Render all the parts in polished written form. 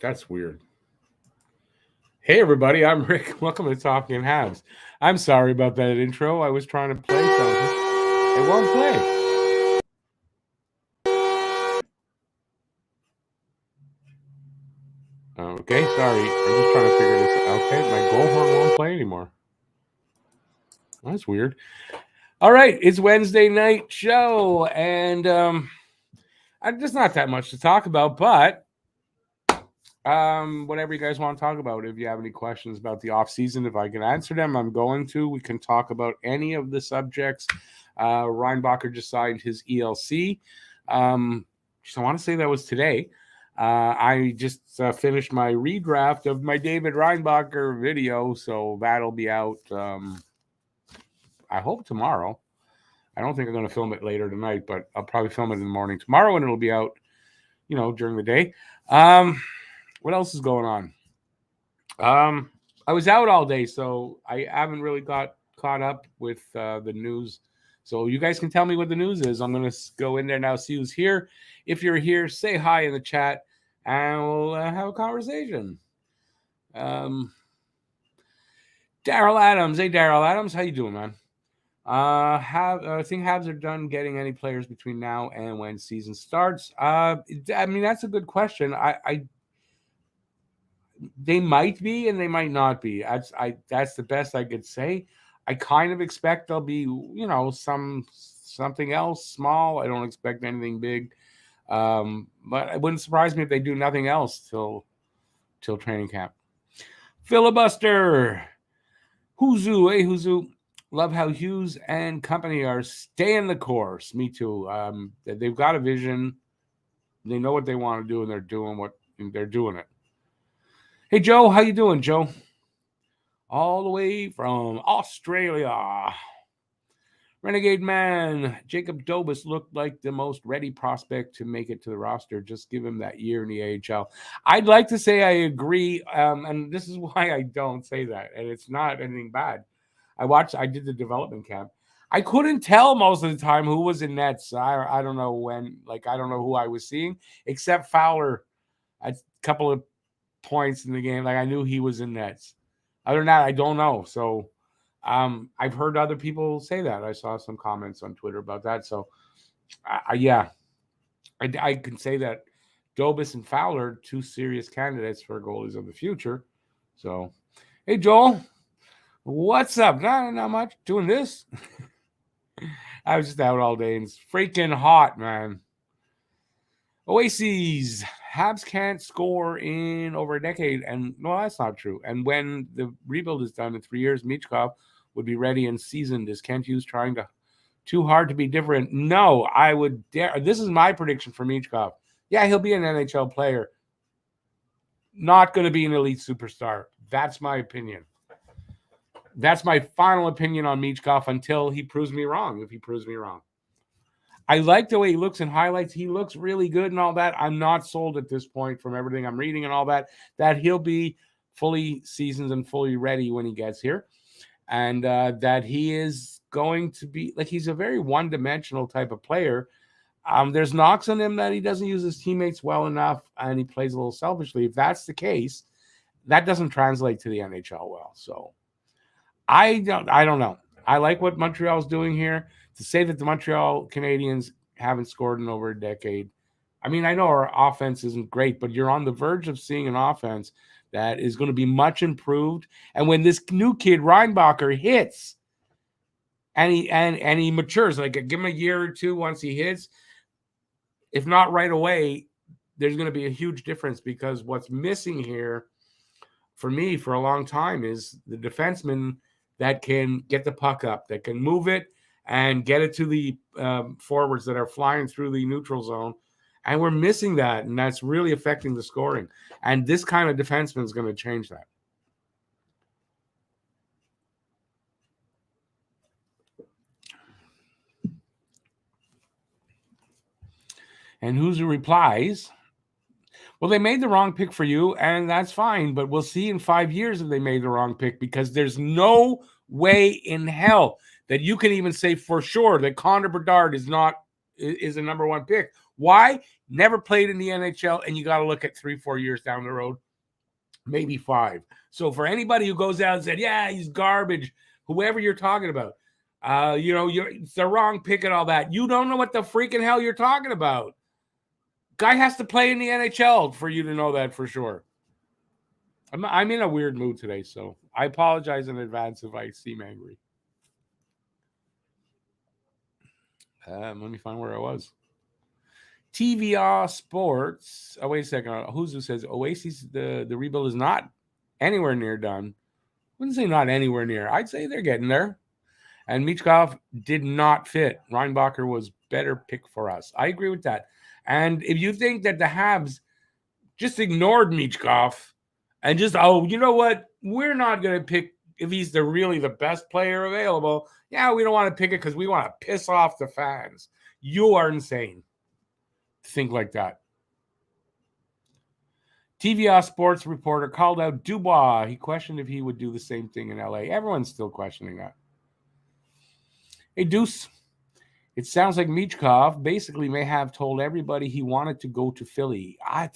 That's weird. Hey, everybody, I'm Rick. Welcome to Talking Habs. I'm sorry about that intro. I was trying to play something. It won't play. Okay, sorry. I'm just trying to figure this out. Okay, my goal horn won't play anymore. That's weird. All right, it's Wednesday night show, and there's not that much to talk about, but whatever you guys want to talk about. If you have any questions about the offseason, if I can answer them, I'm going to. We can talk about any of the subjects. Reinbacher just signed his ELC. So I want to say that was today. I just finished my redraft of my David Reinbacher video, so that'll be out, I hope, tomorrow. I don't think I'm going to film it later tonight, but I'll probably film it in the morning tomorrow, and it'll be out, during the day. What else is going on? I was out all day, so I haven't really got caught up with the news. So you guys can tell me what the news is. I'm going to go in there now, see who's here. If you're here, say hi in the chat, and we'll have a conversation. Daryl Adams. Hey, Daryl Adams. How you doing, man? I think Habs are done getting any players between now and when season starts. I mean, that's a good question. They might be and they might not be. That's the best I could say. I kind of expect there'll be, something else small. I don't expect anything big. But it wouldn't surprise me if they do nothing else till training camp. Filibuster. Huzu, hey Huzu. Love how Hughes and company are staying the course. Me too. They've got a vision. They know what they want to do, and they're doing it. Hey, Joe, how you doing, Joe? All the way from Australia. Renegade Man. Jacob Dobas looked like the most ready prospect to make it to the roster. Just give him that year in the AHL. I'd like to say I agree, and this is why I don't say that, and it's not anything bad. I did the development camp. I couldn't tell most of the time who was in nets. I don't know when, I don't know who I was seeing, except Fowler at a couple of points in the game. I knew he was in nets. Other than that, I don't know. So I've heard other people say that. I saw some comments on Twitter about that. So I can say that Dobas and Fowler, two serious candidates for goalies of the future. So, hey, Joel. What's up? Not much. Doing this. I was just out all day and it's freaking hot, man. Oases. Habs can't score in over a decade. And no, that's not true. And when the rebuild is done in 3 years, Michkov would be ready and seasoned. Is Kent Hughes trying too hard to be different? No, I would dare. This is my prediction for Michkov. Yeah, he'll be an NHL player. Not going to be an elite superstar. That's my opinion. That's my final opinion on Michkov until he proves me wrong, if he proves me wrong. I like the way he looks in highlights. He looks really good and all that. I'm not sold at this point from everything I'm reading and all that he'll be fully seasoned and fully ready when he gets here. And that he is going to be, he's a very one-dimensional type of player. There's knocks on him that he doesn't use his teammates well enough and he plays a little selfishly. If that's the case, that doesn't translate to the NHL well. So I don't know. I like what Montreal's doing here. To say that the Montreal Canadiens haven't scored in over a decade. I mean, I know our offense isn't great, but you're on the verge of seeing an offense that is going to be much improved. And when this new kid Reinbacher hits and he matures, give him a year or two once he hits, if not right away, there's going to be a huge difference because what's missing here for me for a long time is the defenseman that can get the puck up, that can move it and get it to the forwards that are flying through the neutral zone. And we're missing that, and that's really affecting the scoring. And this kind of defenseman is going to change that. And Huzu replies, well, they made the wrong pick for you, and that's fine, but we'll see in 5 years if they made the wrong pick because there's no way in hell that you can even say for sure that Connor Bedard is not is a number one pick. Why? Never played in the NHL, and you got to look at 3-4 years down the road, maybe 5. So for anybody who goes out and said, yeah, he's garbage, whoever you're talking about, it's the wrong pick and all that. You don't know what the freaking hell you're talking about. Guy has to play in the NHL for you to know that for sure. I'm in a weird mood today, so I apologize in advance if I seem angry. Let me find where I was. TVR Sports. Oh, wait a second. Who says Oasis, the rebuild is not anywhere near done. I wouldn't say not anywhere near. I'd say they're getting there. And Michkov did not fit. Reinbacher was better pick for us. I agree with that. And if you think that the Habs just ignored Michkov and just, you know what? We're not going to pick if he's really the best player available. Yeah, we don't want to pick it because we want to piss off the fans. You are insane to think like that. TVR Sports reporter called out Dubois. He questioned if he would do the same thing in LA. Everyone's still questioning that. Hey, Deuce. It sounds like Michkov basically may have told everybody he wanted to go to Philly. I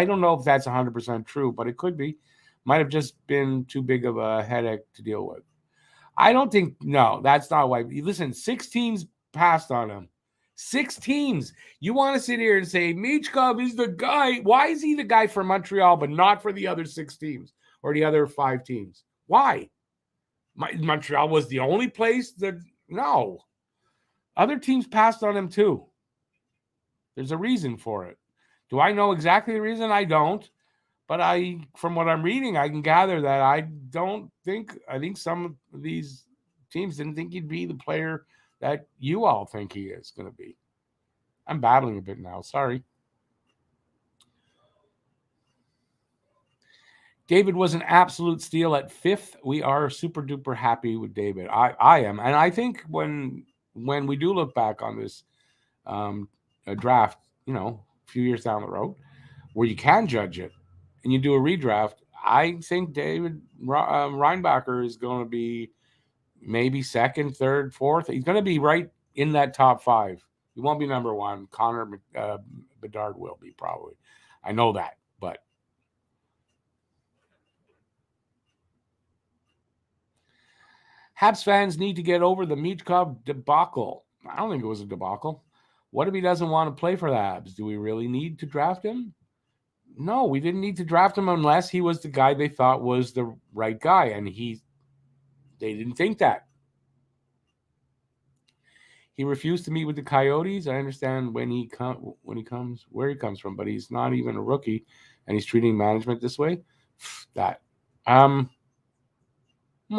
don't know if that's 100% true, but it could be. Might have just been too big of a headache to deal with. I don't think, no, that's not why. Listen, 6 teams passed on him. 6 teams. You want to sit here and say, Michkov is the guy. Why is he the guy for Montreal, but not for the other 6 teams or the other 5 teams? Why? Montreal was the only place that, no. Other teams passed on him too. There's a reason for it. Do I know exactly the reason? I don't. But from what I'm reading, I can gather that I think some of these teams didn't think he'd be the player that you all think he is going to be. I'm battling a bit now. Sorry. David was an absolute steal at 5th. We are super duper happy with David. I am. And I think when we do look back on this draft, a few years down the road, where you can judge it, and you do a redraft, I think David Reinbacher is going to be maybe 2nd, 3rd, 4th. He's going to be right in that top 5. He won't be number 1. Connor Bedard will be probably. I know that, but Habs fans need to get over the Michkov debacle. I don't think it was a debacle. What if he doesn't want to play for the Habs? Do we really need to draft him? No, we didn't need to draft him unless he was the guy they thought was the right guy, and they didn't think that. He refused to meet with the Coyotes. I understand where he comes from, but he's not even a rookie, and he's treating management this way. That, well,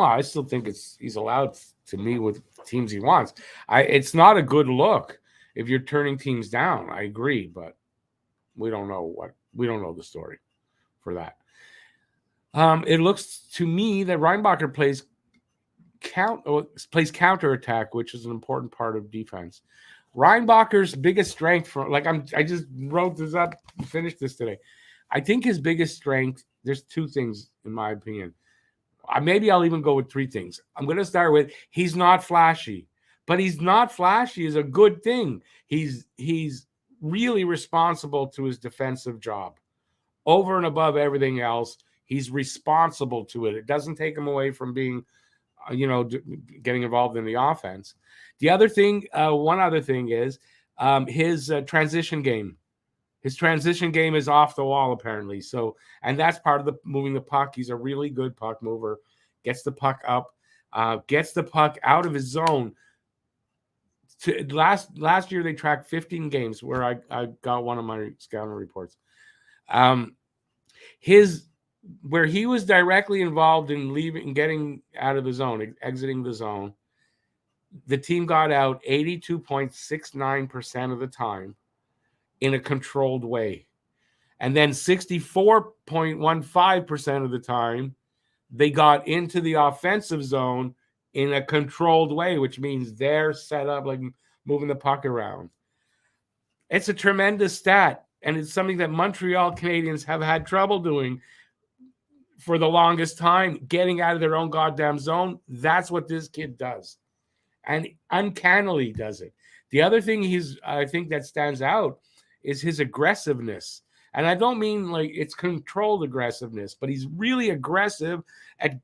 I still think he's allowed to meet with teams he wants. It's not a good look if you're turning teams down. I agree, but we don't know the story for that. It looks to me that Reinbacher plays counterattack, which is an important part of defense. Reinbacher's biggest strength, I just wrote this up, finished this today. I think his biggest strength, there's 2 things in my opinion. Maybe I'll even go with 3 things. I'm going to start with he's not flashy, but he's not flashy is a good thing. He's really responsible to his defensive job. Over and above everything else, he's responsible to it. It doesn't take him away from being, getting involved in the offense. The other thing, one other thing is his transition game. His transition game is off the wall, apparently. So, and that's part of the moving the puck. He's a really good puck mover. Gets the puck up, gets the puck out of his zone. Last year they tracked 15 games where I got one of my scouting reports. Where he was directly involved in leaving, getting out of the zone, exiting the zone, the team got out 82.69% of the time in a controlled way. And then 64.15% of the time, they got into the offensive zone in a controlled way, which means they're set up, like moving the puck around. It's a tremendous stat, and it's something that Montreal Canadiens have had trouble doing for the longest time, getting out of their own goddamn zone. That's what this kid does, and uncannily does it. The other thing I think that stands out is his aggressiveness. And I don't mean like it's controlled aggressiveness, but he's really aggressive at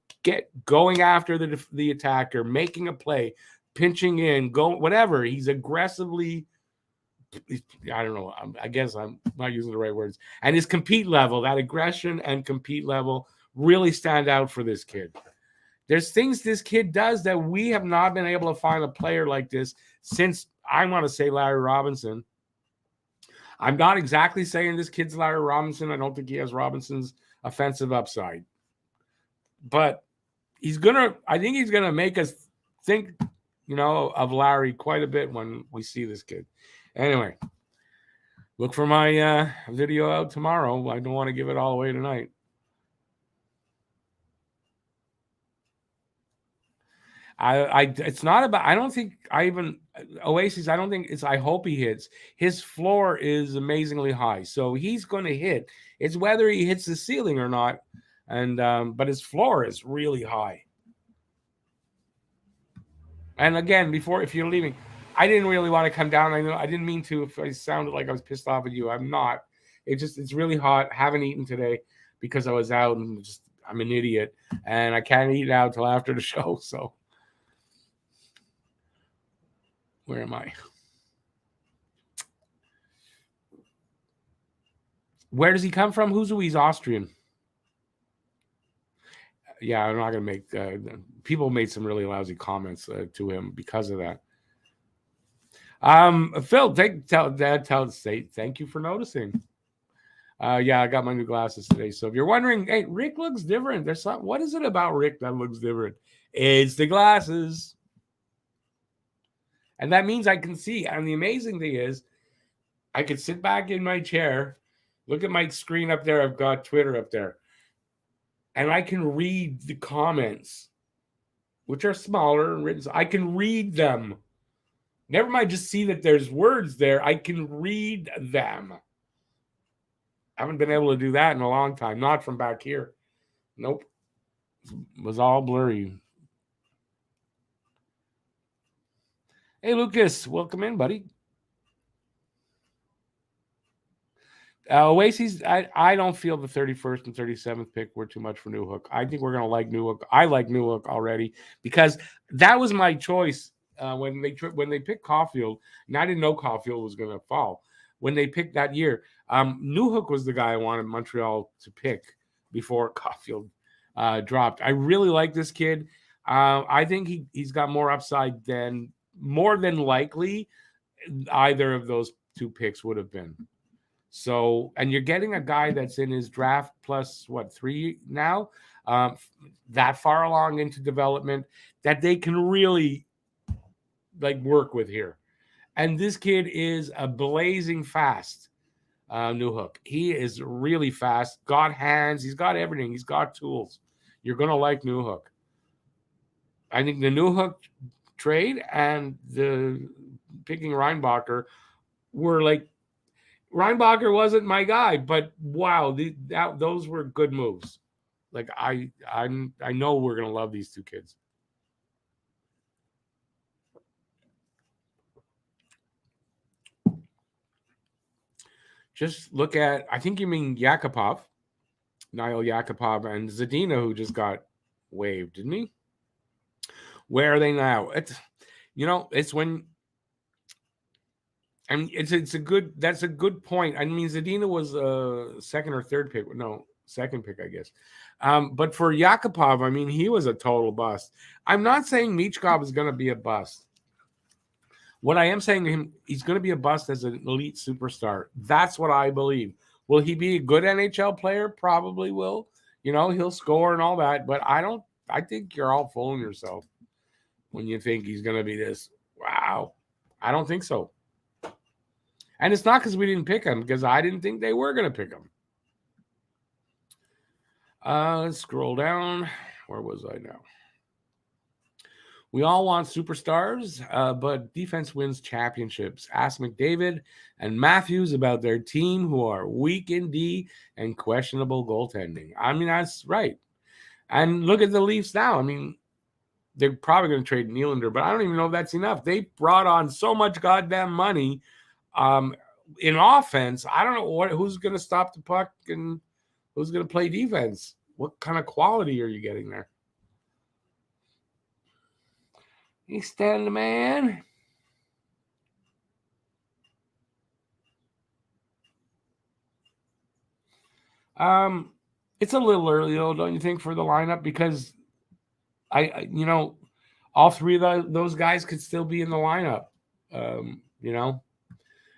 going after the attacker, making a play, pinching in, whatever. He's aggressively, I don't know. I guess I'm not using the right words. And his compete level, that aggression and compete level really stand out for this kid. There's things this kid does that we have not been able to find a player like this since, I want to say, Larry Robinson. I'm not exactly saying this kid's Larry Robinson. I don't think he has Robinson's offensive upside. But I think he's going to make us think, of Larry quite a bit when we see this kid. Anyway, look for my video out tomorrow. I don't want to give it all away tonight. It's not about, I don't think Oasis, I don't think it's, I hope he hits. His floor is amazingly high. So he's going to hit. It's whether he hits the ceiling or not. And, but his floor is really high. And again, if you're leaving, I didn't really want to come down. I know I didn't mean to, if I sounded like I was pissed off at you. I'm not. It's really hot. Haven't eaten today because I was out and I'm an idiot and I can't eat out till after the show. So. Where am I? Where does he come from? He's Austrian. Yeah, I'm not going to make... people made some really lousy comments to him because of that. Phil, thank you for noticing. Yeah, I got my new glasses today. So if you're wondering, hey, Rick looks different. What is it about Rick that looks different? It's the glasses. And that means I can see. And the amazing thing is, I could sit back in my chair, look at my screen up there. I've got Twitter up there. And I can read the comments, which are smaller and written. So I can read them. Never mind just see that there's words there. I can read them. I haven't been able to do that in a long time. Not from back here. Nope. It was all blurry. Hey, Lucas, welcome in, buddy. Oasis, I don't feel the 31st and 37th pick were too much for Newhook. I think we're going to like Newhook. I like Newhook already because that was my choice when they picked Caulfield. And I didn't know Caulfield was going to fall. When they picked that year, Newhook was the guy I wanted Montreal to pick before Caulfield dropped. I really like this kid. I think he's got more upside than more than likely either of those two picks would have been. So, and you're getting a guy that's in his draft plus 3 now, that far along into development that they can really work with here. And this kid is a blazing fast Newhook. He is really fast, got hands, he's got everything, he's got tools. You're going to like Newhook. I think the Newhook trade and the picking Reinbacher were Reinbacher wasn't my guy, but wow, those were good moves. I know we're gonna love these two kids. Just look at, I think you mean Yakupov, Niall Yakupov, and Zadina, who just got waived, didn't he? Where are they now? It's when. I mean, that's a good point. I mean, Zadina was a second or third pick. No, second pick, I guess. But for Yakupov, I mean, he was a total bust. I'm not saying Michkov is going to be a bust. What I am saying to him, he's going to be a bust as an elite superstar. That's what I believe. Will he be a good NHL player? Probably will. He'll score and all that. But I think you're all fooling yourself when you think he's going to be this. Wow. I don't think so. And it's not because we didn't pick him, because I didn't think they were going to pick him. Let's scroll down. Where was I now? We all want superstars, but defense wins championships. Ask McDavid and Matthews about their team, who are weak in D and questionable goaltending. I mean, that's right. And look at the Leafs now. I mean, they're probably going to trade Nylander, but I don't even know if that's enough. They brought on so much goddamn money in offense. I don't know who's going to stop the puck and who's going to play defense. What kind of quality are you getting there? You stand the man. It's a little early though, don't you think, for the lineup? Because I all three of those guys could still be in the lineup. And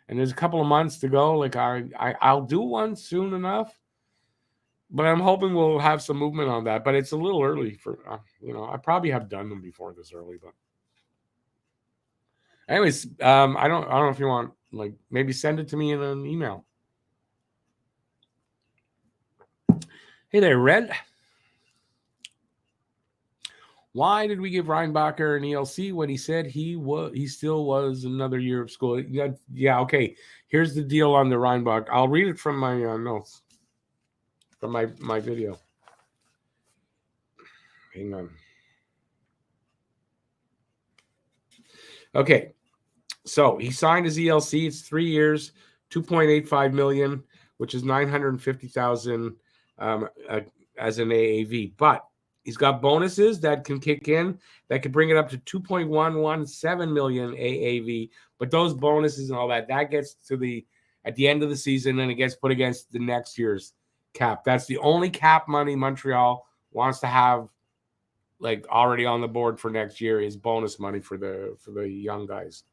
there's a couple of months to go. Like I'll do one soon enough, but I'm hoping we'll have some movement on that. But it's a little early for I probably have done them before this early, but anyways, I don't know if you want maybe send it to me in an email. Hey there, Red. Why did we give Reinbacher an ELC when he said he still was another year of school? Yeah, okay. Here's the deal on the Reinbacher. I'll read it from my notes, from my video. Hang on. Okay, so he signed his ELC. It's 3 years, $2.85 million, which is $950,000 as an AAV. But he's got bonuses that can kick in that could bring it up to $2.117 million AAV. But those bonuses and all that gets to at the end of the season, and it gets put against the next year's cap. That's the only cap money Montreal wants to have already on the board for next year is bonus money for the young guys.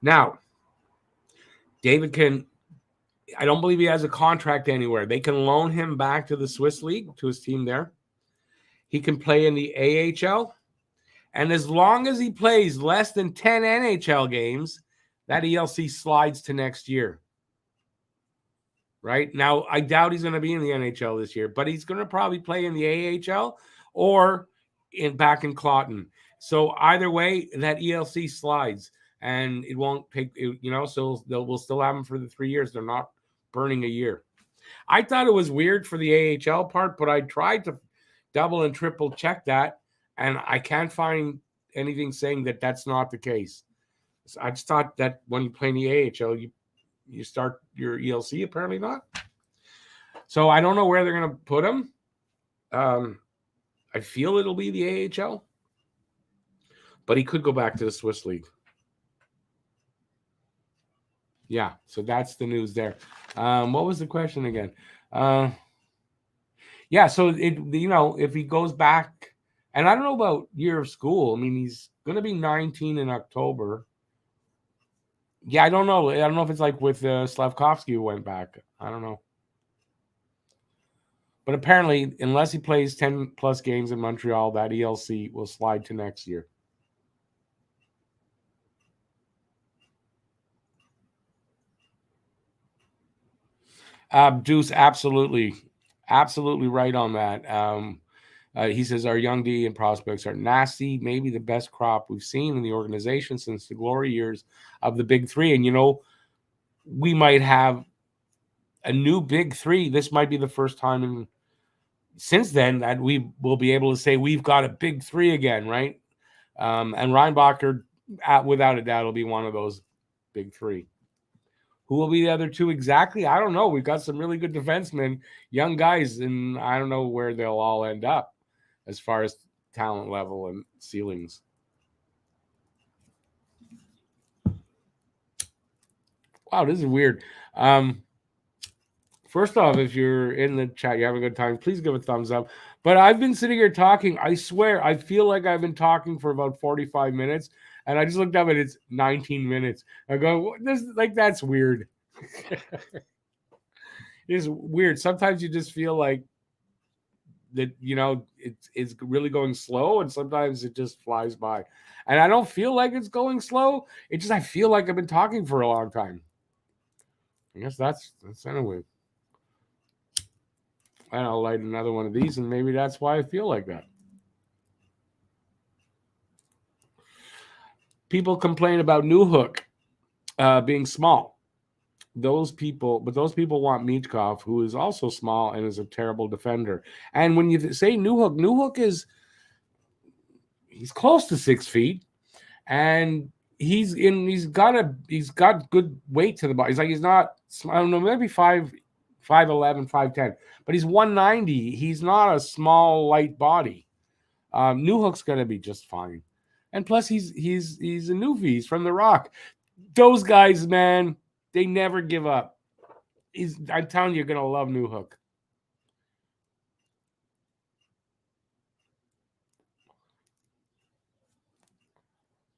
Now, David I don't believe he has a contract anywhere. They can loan him back to the Swiss League, to his team there. He can play in the AHL. And as long as he plays less than 10 NHL games, that ELC slides to next year. Right? Now, I doubt he's going to be in the NHL this year, but he's going to probably play in the AHL or back in Clawton. So either way, that ELC slides. And it won't take, so we'll still have him for the 3 years. They're not burning a year. I thought it was weird for the AHL part, but I tried to double and triple check that, and I can't find anything saying that that's not the case. So I just thought that when you play in the AHL, you start your ELC, apparently not. So I don't know where they're going to put him. I feel it'll be the AHL, but he could go back to the Swiss League. Yeah, so that's the news there. What was the question again? Yeah, so if he goes back, and I don't know about year of school. I mean, he's going to be 19 in October. Yeah, I don't know. I don't know if it's like with Slavkovsky who went back. I don't know. But apparently, unless he plays 10 plus games in Montreal, that ELC will slide to next year. Deuce, absolutely right on that. He says our young D and prospects are nasty, maybe the best crop we've seen in the organization since the glory years of the Big Three. And, we might have a new Big Three. This might be the first time since then that we will be able to say we've got a Big Three again, right? And Reinbacher, without a doubt, will be one of those Big Three. Who will be the other two exactly? I don't know. We've got some really good defensemen, young guys, and I don't know where they'll all end up as far as talent level and ceilings. Wow, this is weird. First off, if you're in the chat, you have a good time, please give a thumbs up. But I've been sitting here talking. I swear, I feel like I've been talking for about 45 minutes. And I just looked up and it's 19 minutes. I go, that's weird. It's weird. Sometimes you just feel like that, it's really going slow, and sometimes it just flies by. And I don't feel like it's going slow. I feel like I've been talking for a long time. I guess that's anyway. And I'll light another one of these, and maybe that's why I feel like that. People complain about Newhook being small. Those people want Michkov, who is also small and is a terrible defender. And when you say Newhook is he's close to 6 feet, and he's got good weight to the body. He's not, I don't know, maybe 5'11", 5'10", but he's 190. He's not a small light body. Newhook's gonna be just fine, and plus he's a newfie. He's from the Rock. Those guys, man, they never give up. I'm telling you, you're gonna love Newhook.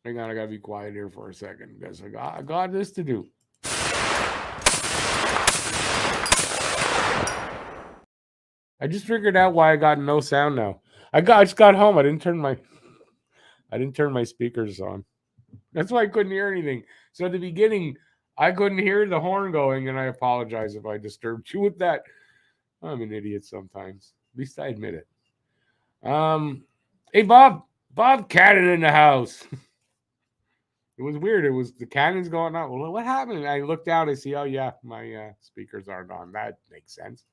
Hang on, I gotta be quiet here for a second because I got this to do. I just figured out why I got no sound now. I just got home. I didn't turn my speakers on. That's why I couldn't hear anything. So at the beginning, I couldn't hear the horn going, and I apologize if I disturbed you with that. I'm an idiot sometimes. At least I admit it. Hey, Bob Cannon in the house. It was weird. It was the cannons going on. Well, what happened? And I looked out. I see, oh yeah, my speakers aren't on. That makes sense.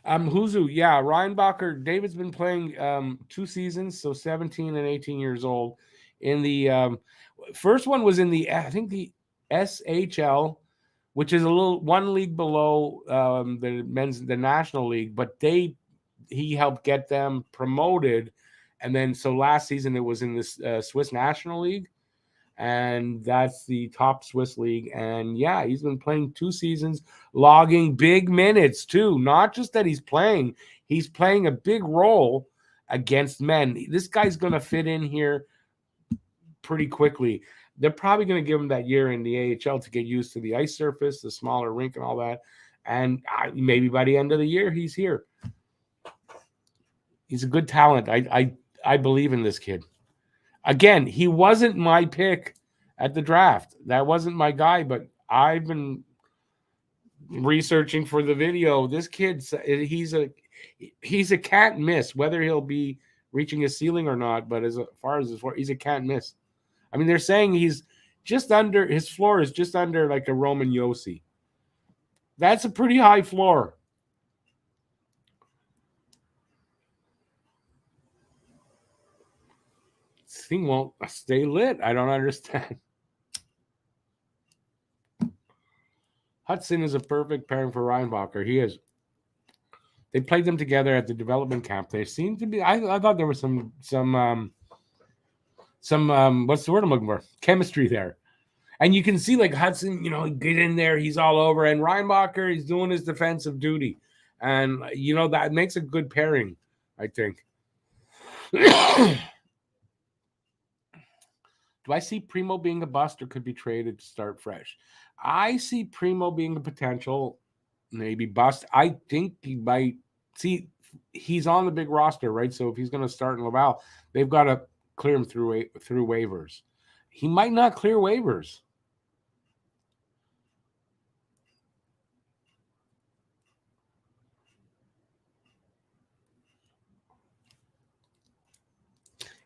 Huzu, yeah, Reinbacher. David's been playing 2 seasons, so 17 and 18 years old. In the first one was in I think the SHL, which is a little one league below the National League, but he helped get them promoted, and then so last season it was in this Swiss National League, and that's the top Swiss league. And yeah, he's been playing 2 seasons, logging big minutes too. Not just that he's playing a big role against men. This guy's going to fit in here pretty quickly. They're probably going to give him that year in the AHL to get used to the ice surface, the smaller rink and all that. And maybe by the end of the year, he's here. He's a good talent. I believe in this kid. Again, he wasn't my pick at the draft. That wasn't my guy, but I've been researching for the video. This kid, he's a can't miss, whether he'll be reaching his ceiling or not. But as far as he's a can't miss. I mean, they're saying he's just under, his floor is just under like a Roman Yossi. That's a pretty high floor. This thing won't stay lit. I don't understand. Hudson is a perfect pairing for Reinbacher. He is. They played them together at the development camp. They seemed to be. I thought there was some what's the word I'm looking for? Chemistry there. And you can see like Hudson, get in there, he's all over, and Reinbacher, he's doing his defensive duty, and that makes a good pairing, I think. Do I see Primo being a bust or could be traded to start fresh? I see Primo being a potential, maybe bust. I think he might. See, he's on the big roster, right? So if he's going to start in Laval, they've got to clear him through waivers. He might not clear waivers.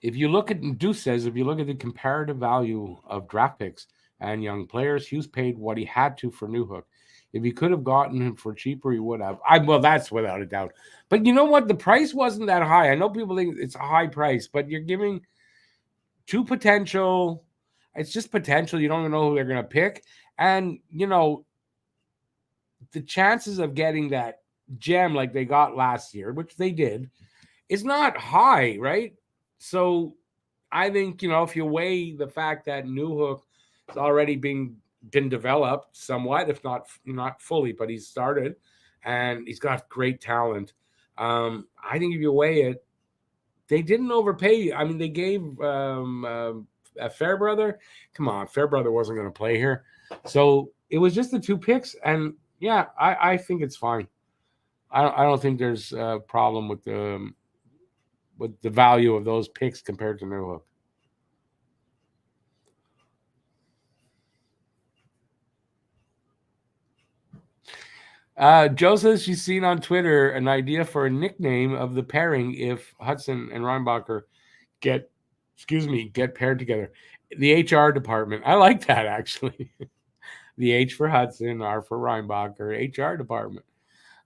If you look at the comparative value of draft picks and young players, Hughes paid what he had to for Newhook. If he could have gotten him for cheaper, he would have. Well, that's without a doubt. But you know what? The price wasn't that high. I know people think it's a high price, but you're giving 2 potential. It's just potential. You don't even know who they're going to pick. And, the chances of getting that gem like they got last year, which they did, is not high, right? So I think, if you weigh the fact that Newhook is already been developed somewhat, if not fully, but he's started and he's got great talent. I think if you weigh it, they didn't overpay. I mean, they gave a Fairbrother. Come on, Fairbrother wasn't going to play here. So it was just the 2 picks. And yeah, I think it's fine. I don't think there's a problem with the value of those picks compared to Newhook. Joe says she's seen on Twitter an idea for a nickname of the pairing if Hudson and Reinbacher get paired together. The HR department. I like that, actually. The H for Hudson, R for Reinbacher, HR department.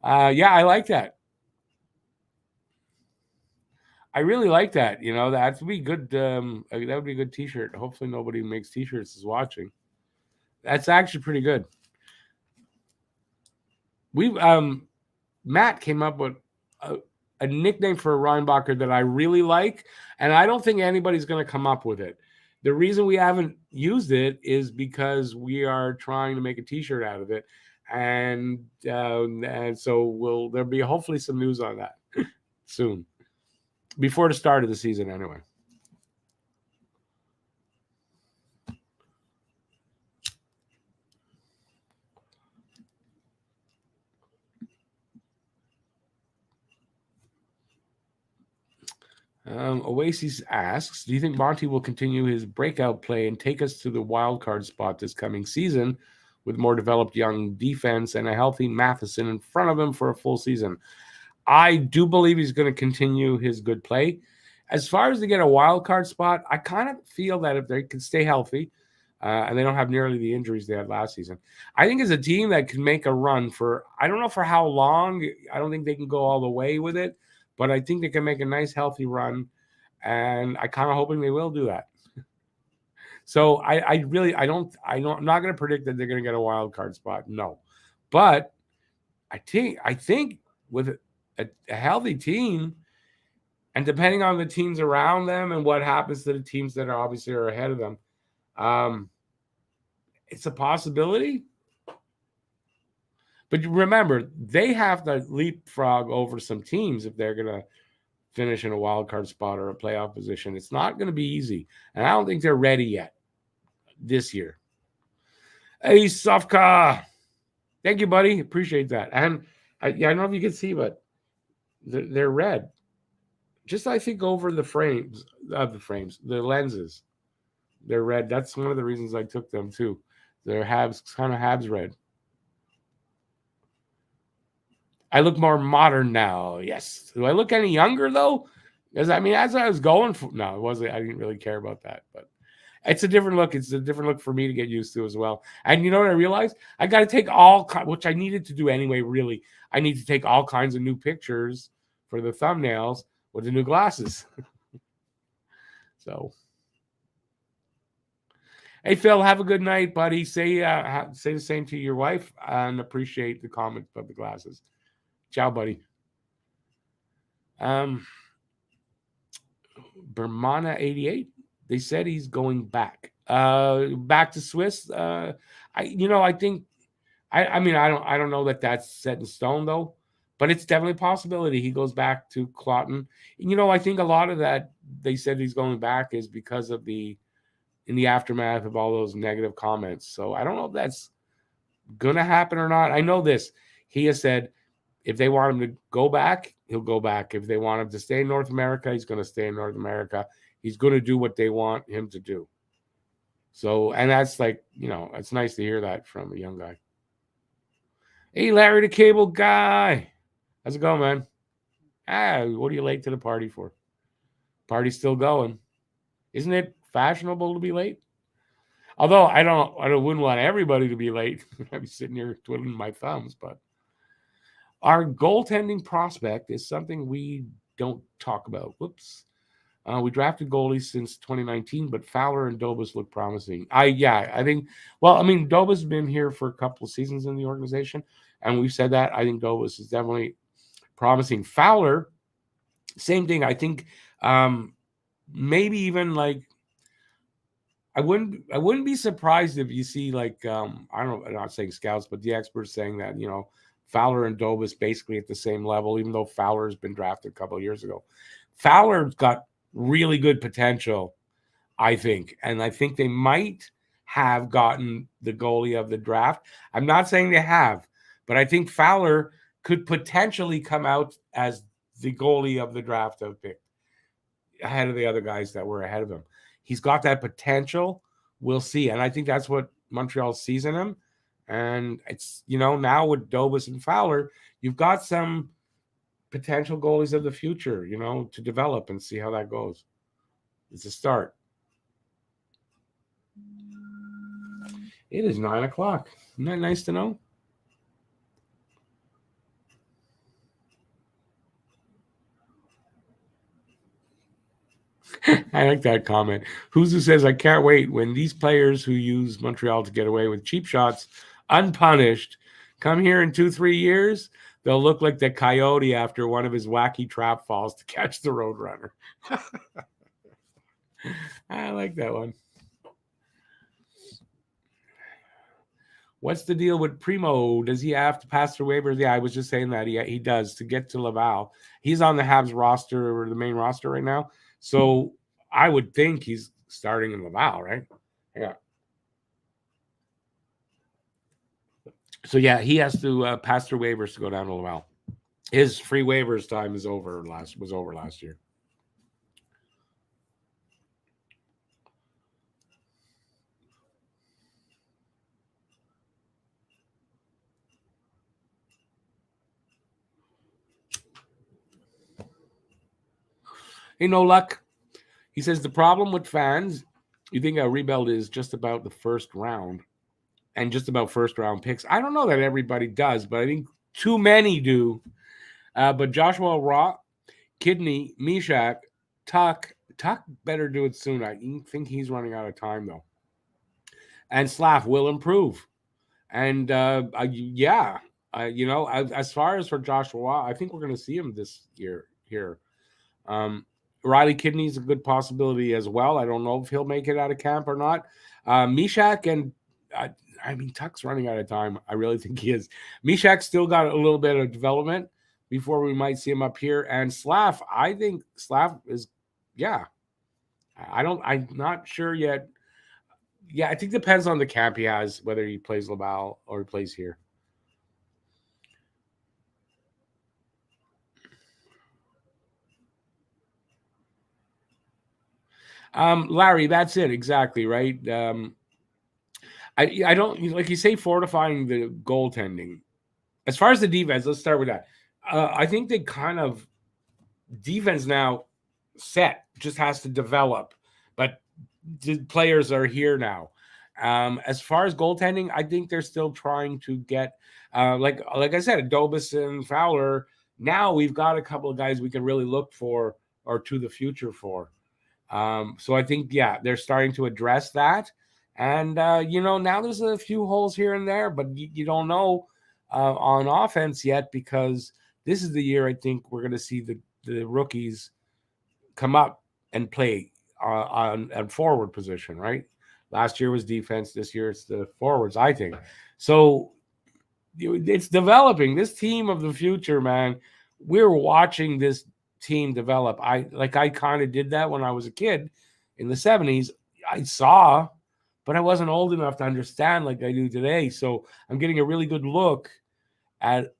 Yeah, I like that. I really like that. That would be good. That would be a good T-shirt. Hopefully, nobody who makes T-shirts is watching. That's actually pretty good. We Matt came up with a nickname for Reinbacher that I really like, and I don't think anybody's going to come up with it. The reason we haven't used it is because we are trying to make a T-shirt out of it, and so there'll be hopefully some news on that soon, before the start of the season, anyway. Oasis asks, do you think Monty will continue his breakout play and take us to the wild card spot this coming season with more developed young defense and a healthy Matheson in front of him for a full season? I do believe he's going to continue his good play. As far as to get a wild card spot, I kind of feel that if they can stay healthy and they don't have nearly the injuries they had last season, I think it's a team that can make a run for, I don't know for how long. I don't think they can go all the way with it, but I think they can make a nice, healthy run, and I kind of hoping they will do that. So I'm not going to predict that they're going to get a wild card spot, no, but I think with a healthy team, and depending on the teams around them and what happens to the teams that are ahead of them, it's a possibility. But remember, they have to leapfrog over some teams if they're going to finish in a wild card spot or a playoff position. It's not going to be easy, and I don't think they're ready yet this year. Hey, Sofka, thank you, buddy. Appreciate that. And I don't know if you can see, but they're red. Just I think over the the lenses, they're red. That's one of the reasons I took them too. They're kind of Habs red. I look more modern now. Yes. Do I look any younger though? Because as I was going for, no, it wasn't. I didn't really care about that, but it's a different look. It's a different look for me to get used to as well. And you know what I realized? I got to take which I needed to do anyway. Really, I need to take all kinds of new pictures for the thumbnails with the new glasses. So, hey Phil, have a good night, buddy. Say the same to your wife and appreciate the comment about the glasses. Ciao, buddy. Bermana 88. They said he's going back. Back to Swiss. I think. I don't know that that's set in stone though, but it's definitely a possibility he goes back to Clotten. I think a lot of that they said he's going back is because of in the aftermath of all those negative comments. So I don't know if that's gonna happen or not. I know this. He has said if they want him to go back, he'll go back. If they want him to stay in North America, he's going to stay in North America. He's going to do what they want him to do. So, and that's it's nice to hear that from a young guy. Hey, Larry the Cable Guy. How's it going, man? What are you late to the party for? Party's still going. Isn't it fashionable to be late? Although I wouldn't want everybody to be late. I'd be sitting here twiddling my thumbs, but our goaltending prospect is something we don't talk about. Whoops. We drafted goalies since 2019, but Fowler and Dobas look promising. I think, Dobas has been here for a couple of seasons in the organization, and we've said that. I think Dobas is definitely promising. Fowler, same thing. I think maybe even I wouldn't be surprised if you see I don't know, I'm not saying scouts, but the experts saying that, Fowler and Dobas basically at the same level, even though Fowler's been drafted a couple of years ago. Fowler's got really good potential, I think. And I think they might have gotten the goalie of the draft. I'm not saying they have, but I think Fowler could potentially come out as the goalie of the draft of pick ahead of the other guys that were ahead of him. He's got that potential. We'll see. And I think that's what Montreal sees in him. And it's, now with Dobas and Fowler, you've got some potential goalies of the future, to develop and see how that goes. It's a start. It is 9:00. Isn't that nice to know? I like that comment. Who says, I can't wait when these players who use Montreal to get away with cheap shots unpunished come here in 2-3 years, they'll look like the coyote after one of his wacky trap falls to catch the Roadrunner. I like that one. What's the deal with Primo? Does he have to pass through waivers? Yeah, I was just saying that. He does to get to Laval. He's on the Habs roster or the main roster right now. So I would think he's starting in Laval, right? Yeah. So yeah, he has to pass through waivers to go down to Laval. His free waivers time was over last year. Hey, no luck. He says the problem with fans, you think a rebuild is just about the first round and just about first round picks. I don't know that everybody does, but I think too many do. But Joshua Rock, Kidney, Mishak, Tuck better do it soon. I think he's running out of time though. And Slav will improve. And yeah, as far as for Joshua, I think we're going to see him this year here. Riley Kidney is a good possibility as well. I don't know if he'll make it out of camp or not. Mishak and Tuck's running out of time. I really think he is. Mishak still got a little bit of development before we might see him up here. And Slav, I think Slav is, yeah. I'm not sure yet. Yeah, I think it depends on the camp he has, whether he plays Laval or he plays here. Larry, that's it exactly, right? I don't like you say fortifying the goaltending. As far as the defense, let's start with that. I think they kind of defense now set just has to develop, but the players are here now. As far as goaltending, I think they're still trying to get like I said, Adobus and Fowler. Now we've got a couple of guys we can really look for or to the future for. So I think, yeah, they're starting to address that. And, now there's a few holes here and there, but you don't know on offense yet because this is the year I think we're going to see the rookies come up and play on forward position, right? Last year was defense. This year it's the forwards, I think. So it's developing. This team of the future, man, we're watching this team develop. I kind of did that when I was a kid in the 70s. I saw, but I wasn't old enough to understand like I do today. So I'm getting a really good look at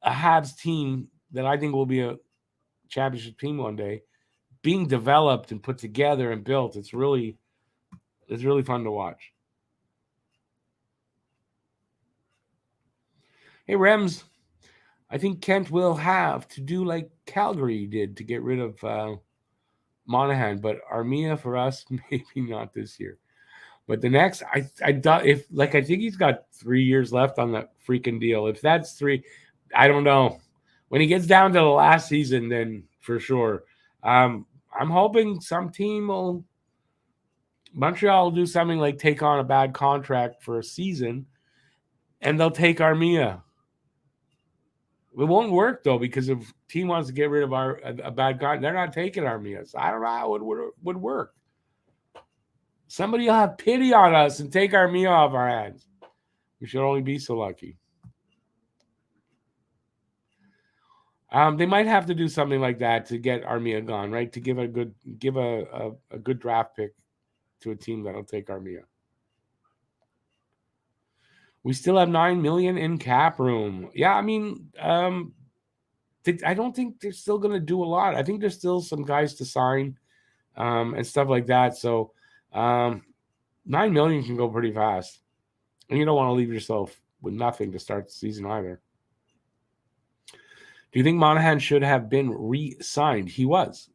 a Habs team that I think will be a championship team one day, being developed and put together and built. It's really fun to watch. Hey, Rems, I think Kent will have to do like Calgary did to get rid of Monahan, but Armia for us, maybe not this year. But the next, I think he's got 3 years left on that freaking deal. If that's 3, I don't know. When he gets down to the last season, then for sure. I'm hoping some team Montreal will do something like take on a bad contract for a season, and they'll take Armia. It won't work though, because if team wants to get rid of a bad guy, they're not taking Armia. So I don't know how it would work. Somebody will have pity on us and take Armia off our hands. We should only be so lucky. They might have to do something like that to get Armia gone, right? To give a good draft pick to a team that'll take Armia. We still have $9 million in cap room. Yeah, I mean, I don't think they're still going to do a lot. I think there's still some guys to sign and stuff like that. So $9 million can go pretty fast, and you don't want to leave yourself with nothing to start the season either. Do you think Monahan should have been re-signed? He was.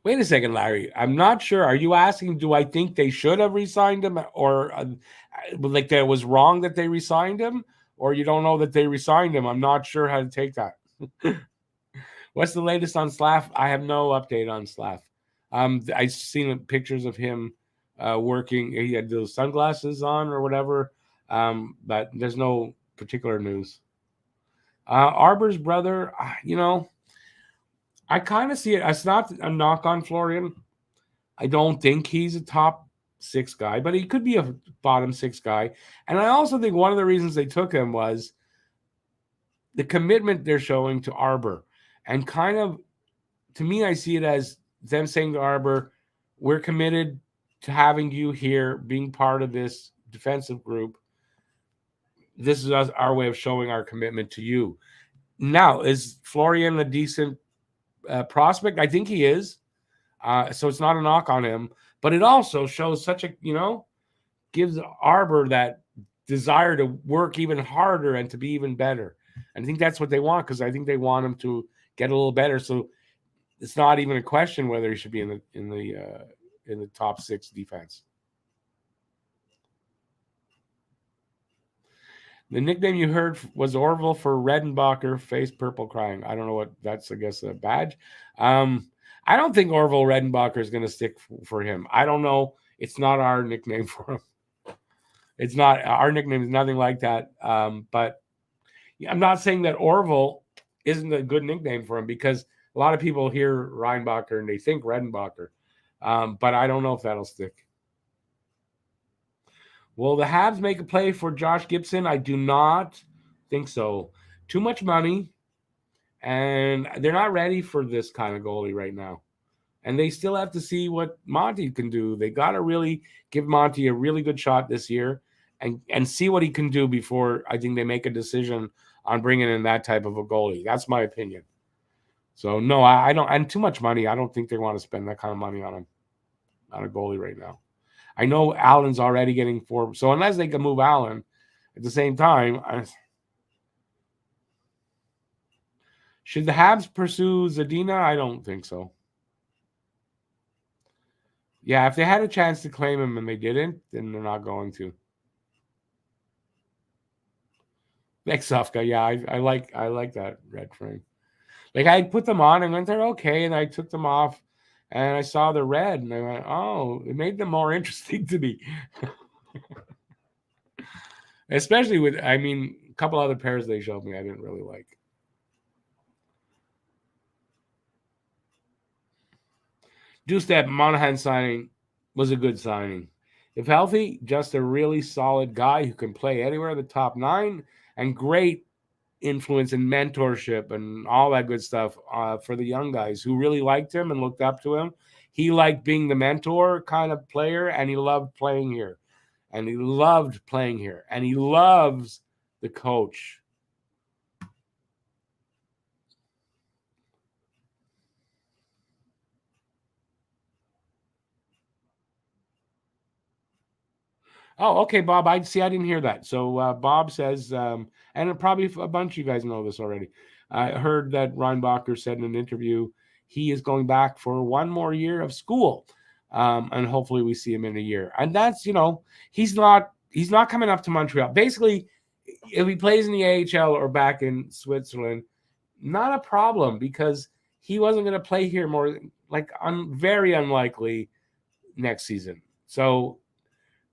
Wait a second, Larry. I'm not sure. Are you asking, do I think they should have re-signed him, or like that was wrong that they re-signed him, or you don't know that they re-signed him? I'm not sure how to take that. What's the latest on Slav? I have no update on Slav. I've seen pictures of him working. He had those sunglasses on or whatever, but there's no particular news. Arbor's brother, I kind of see it. It's not a knock on Florian. I don't think he's a top 6 guy, but he could be a bottom 6 guy. And I also think one of the reasons they took him was the commitment they're showing to Arbor. And kind of, to me, I see it as them saying to Arbor, we're committed to having you here, being part of this defensive group. This is our way of showing our commitment to you. Now, is Florian a decent prospect? I think he is. So it's not a knock on him, but it also shows such a, gives Arbor that desire to work even harder and to be even better. And I think that's what they want, because I think they want him to get a little better. So it's not even a question whether he should be in the top 6 defense. The nickname you heard was Orville for Reinbacher, face purple crying. I don't know what that's, I guess, a badge. I don't think Orville Reinbacher is going to stick for him. I don't know. It's not our nickname for him. It's not. Our nickname is nothing like that. But I'm not saying that Orville isn't a good nickname for him, because a lot of people hear Reinbacher and they think Reinbacher. But I don't know if that'll stick. Will the Habs make a play for Josh Gibson? I do not think so. Too much money, and they're not ready for this kind of goalie right now. And they still have to see what Monty can do. They got to really give Monty a really good shot this year and see what he can do before I think they make a decision on bringing in that type of a goalie. That's my opinion. So, no, I don't. And too much money. I don't think they want to spend that kind of money on a goalie right now. I know Allen's already getting 4. So unless they can move Allen at the same time, should the Habs pursue Zadina? I don't think so. Yeah, if they had a chance to claim him and they didn't, then they're not going to. Exofka, yeah, I like that red frame. Like, I put them on and went, they're okay, and I took them off. And I saw the red, and I went, oh, it made them more interesting to me. Especially with, a couple other pairs they showed me I didn't really like. Dustep Monahan signing was a good signing. If healthy, just a really solid guy who can play anywhere in the top 9, and great influence and mentorship and all that good stuff for the young guys who really liked him and looked up to him. He liked being the mentor kind of player, and he loved playing here. And he loved playing here. And he loves the coach. Oh, okay, Bob. I didn't hear that. So Bob says, and probably a bunch of you guys know this already. I heard that Reinbacher said in an interview he is going back for one more year of school, and hopefully we see him in a year. And that's, he's not coming up to Montreal. Basically, if he plays in the AHL or back in Switzerland, not a problem, because he wasn't going to play here more, very unlikely next season. So,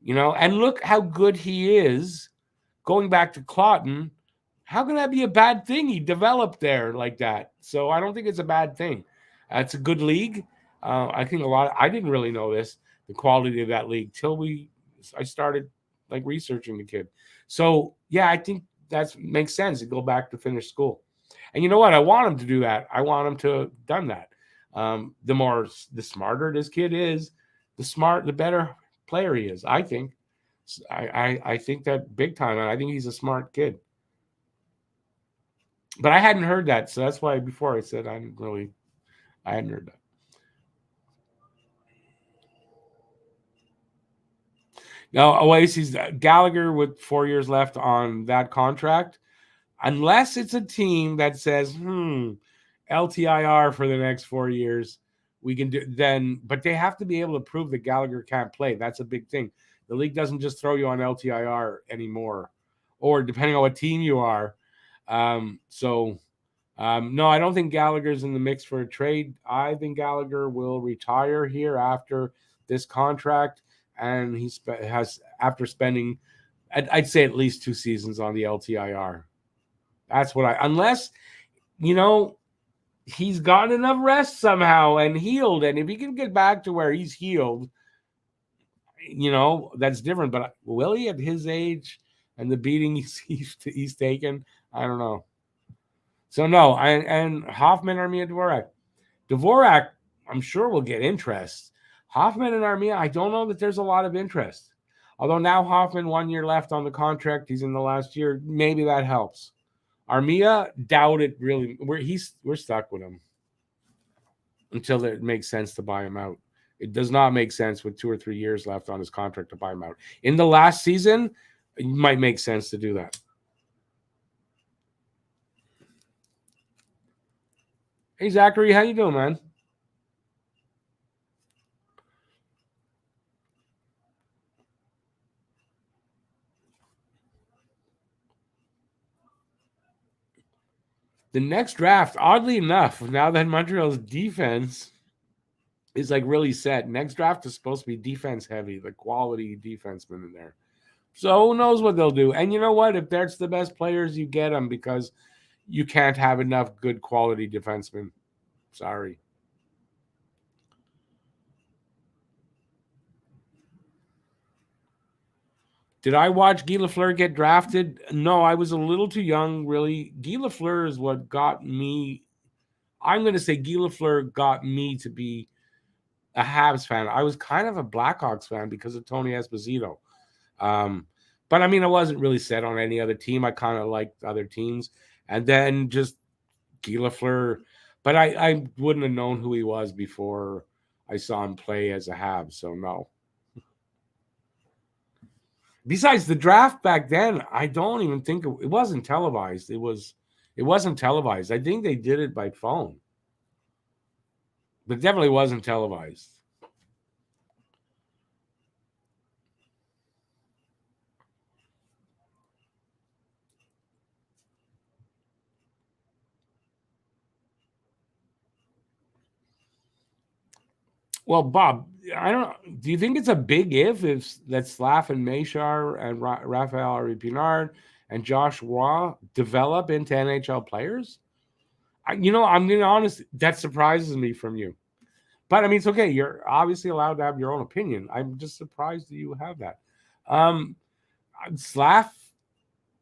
and look how good he is going back to Clawton. How can that be a bad thing? He developed there like that. So I don't think it's a bad thing. It's a good league. I think I didn't really know the quality of that league till I started researching the kid. So yeah, I think that makes sense to go back to finish school. And you know what? I want him to do that. I want him to have done that. The smarter this kid is, the better player he is. I think. I think that big time, and I think he's a smart kid. But I hadn't heard that, so that's why before I said I hadn't heard that. Now, Oasis Gallagher with 4 years left on that contract, unless it's a team that says, LTIR for the next 4 years, we can do then. But they have to be able to prove that Gallagher can't play. That's a big thing. The league doesn't just throw you on LTIR anymore, or depending on what team you are. So No, I don't think Gallagher's in the mix for a trade. I think Gallagher will retire here after this contract, and has after spending, I'd say at least 2 seasons on the LTIR. That's what unless you know he's gotten enough rest somehow and healed, and if he can get back to where he's healed, that's different. But will he at his age and the beating he's taken? I don't know. So no, and Hoffman, Armia, Dvorak. Dvorak, I'm sure will get interest. Hoffman and Armia, I don't know that there's a lot of interest. Although now Hoffman 1 year left on the contract, he's in the last year. Maybe that helps. Armia, doubt it really. We're stuck with him until it makes sense to buy him out. It does not make sense with 2 or 3 years left on his contract to buy him out. In the last season, it might make sense to do that. Hey, Zachary, how you doing, man? The next draft, oddly enough, now that Montreal's defense is like really set, next draft is supposed to be defense heavy, the quality defensemen in there. So who knows what they'll do? And you know what? If that's the best players, you get them because you can't have enough good quality defensemen. Sorry. Did I watch Guy Lafleur get drafted? No, I was a little too young, really. Guy Lafleur is what got me. I'm going to say Guy Lafleur got me to be a Habs fan. I was kind of a Blackhawks fan because of Tony Esposito. But I mean, I wasn't really set on any other team. I kind of liked other teams. And then just Guy Lafleur. But I wouldn't have known who he was before I saw him play as a Habs. So no. Besides the draft back then, I don't even think it wasn't televised. It wasn't televised. I think they did it by phone. But definitely wasn't televised. Well, Bob, I don't. Do you think it's a big if that Slav and Meshar and Raphael Pinard and Josh Roy develop into NHL players? I'm being honest. That surprises me from you. But I mean, it's okay. You're obviously allowed to have your own opinion. I'm just surprised that you have that. Um, Slav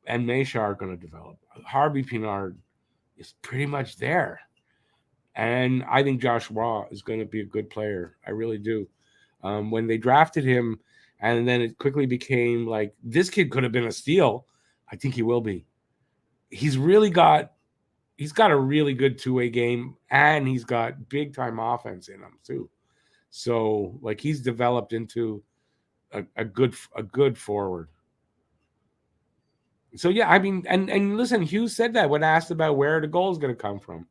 and Meshar are going to develop. Harvey Pinard is pretty much there. And I think Josh Roy is going to be a good player. I really do. When they drafted him, and then it quickly became like this kid could have been a steal. I think he will be. He's got a really good two-way game, and he's got big time offense in him too. So like he's developed into a good forward. So yeah, I mean, and listen, Hughes said that when asked about where the goal is going to come from.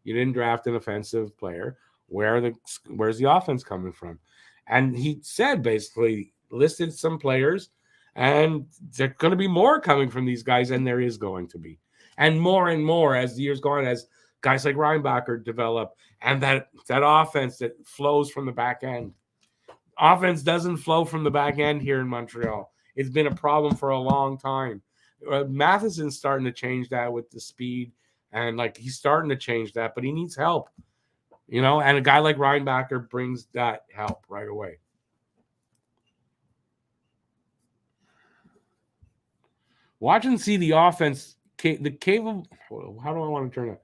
You didn't draft an offensive player. Where's the offense coming from? And he said basically listed some players, and there's going to be more coming from these guys, and there is going to be, and more as the years go on, as guys like Reinbacher develop, and that offense that flows from the back end. Offense doesn't flow from the back end here in Montreal. It's been a problem for a long time. Matheson's starting to change that with the speed. And like he's starting to change that, but he needs help, and a guy like Reinbacher brings that help right away. Watch and see the offense, the capable. How do I want to turn it?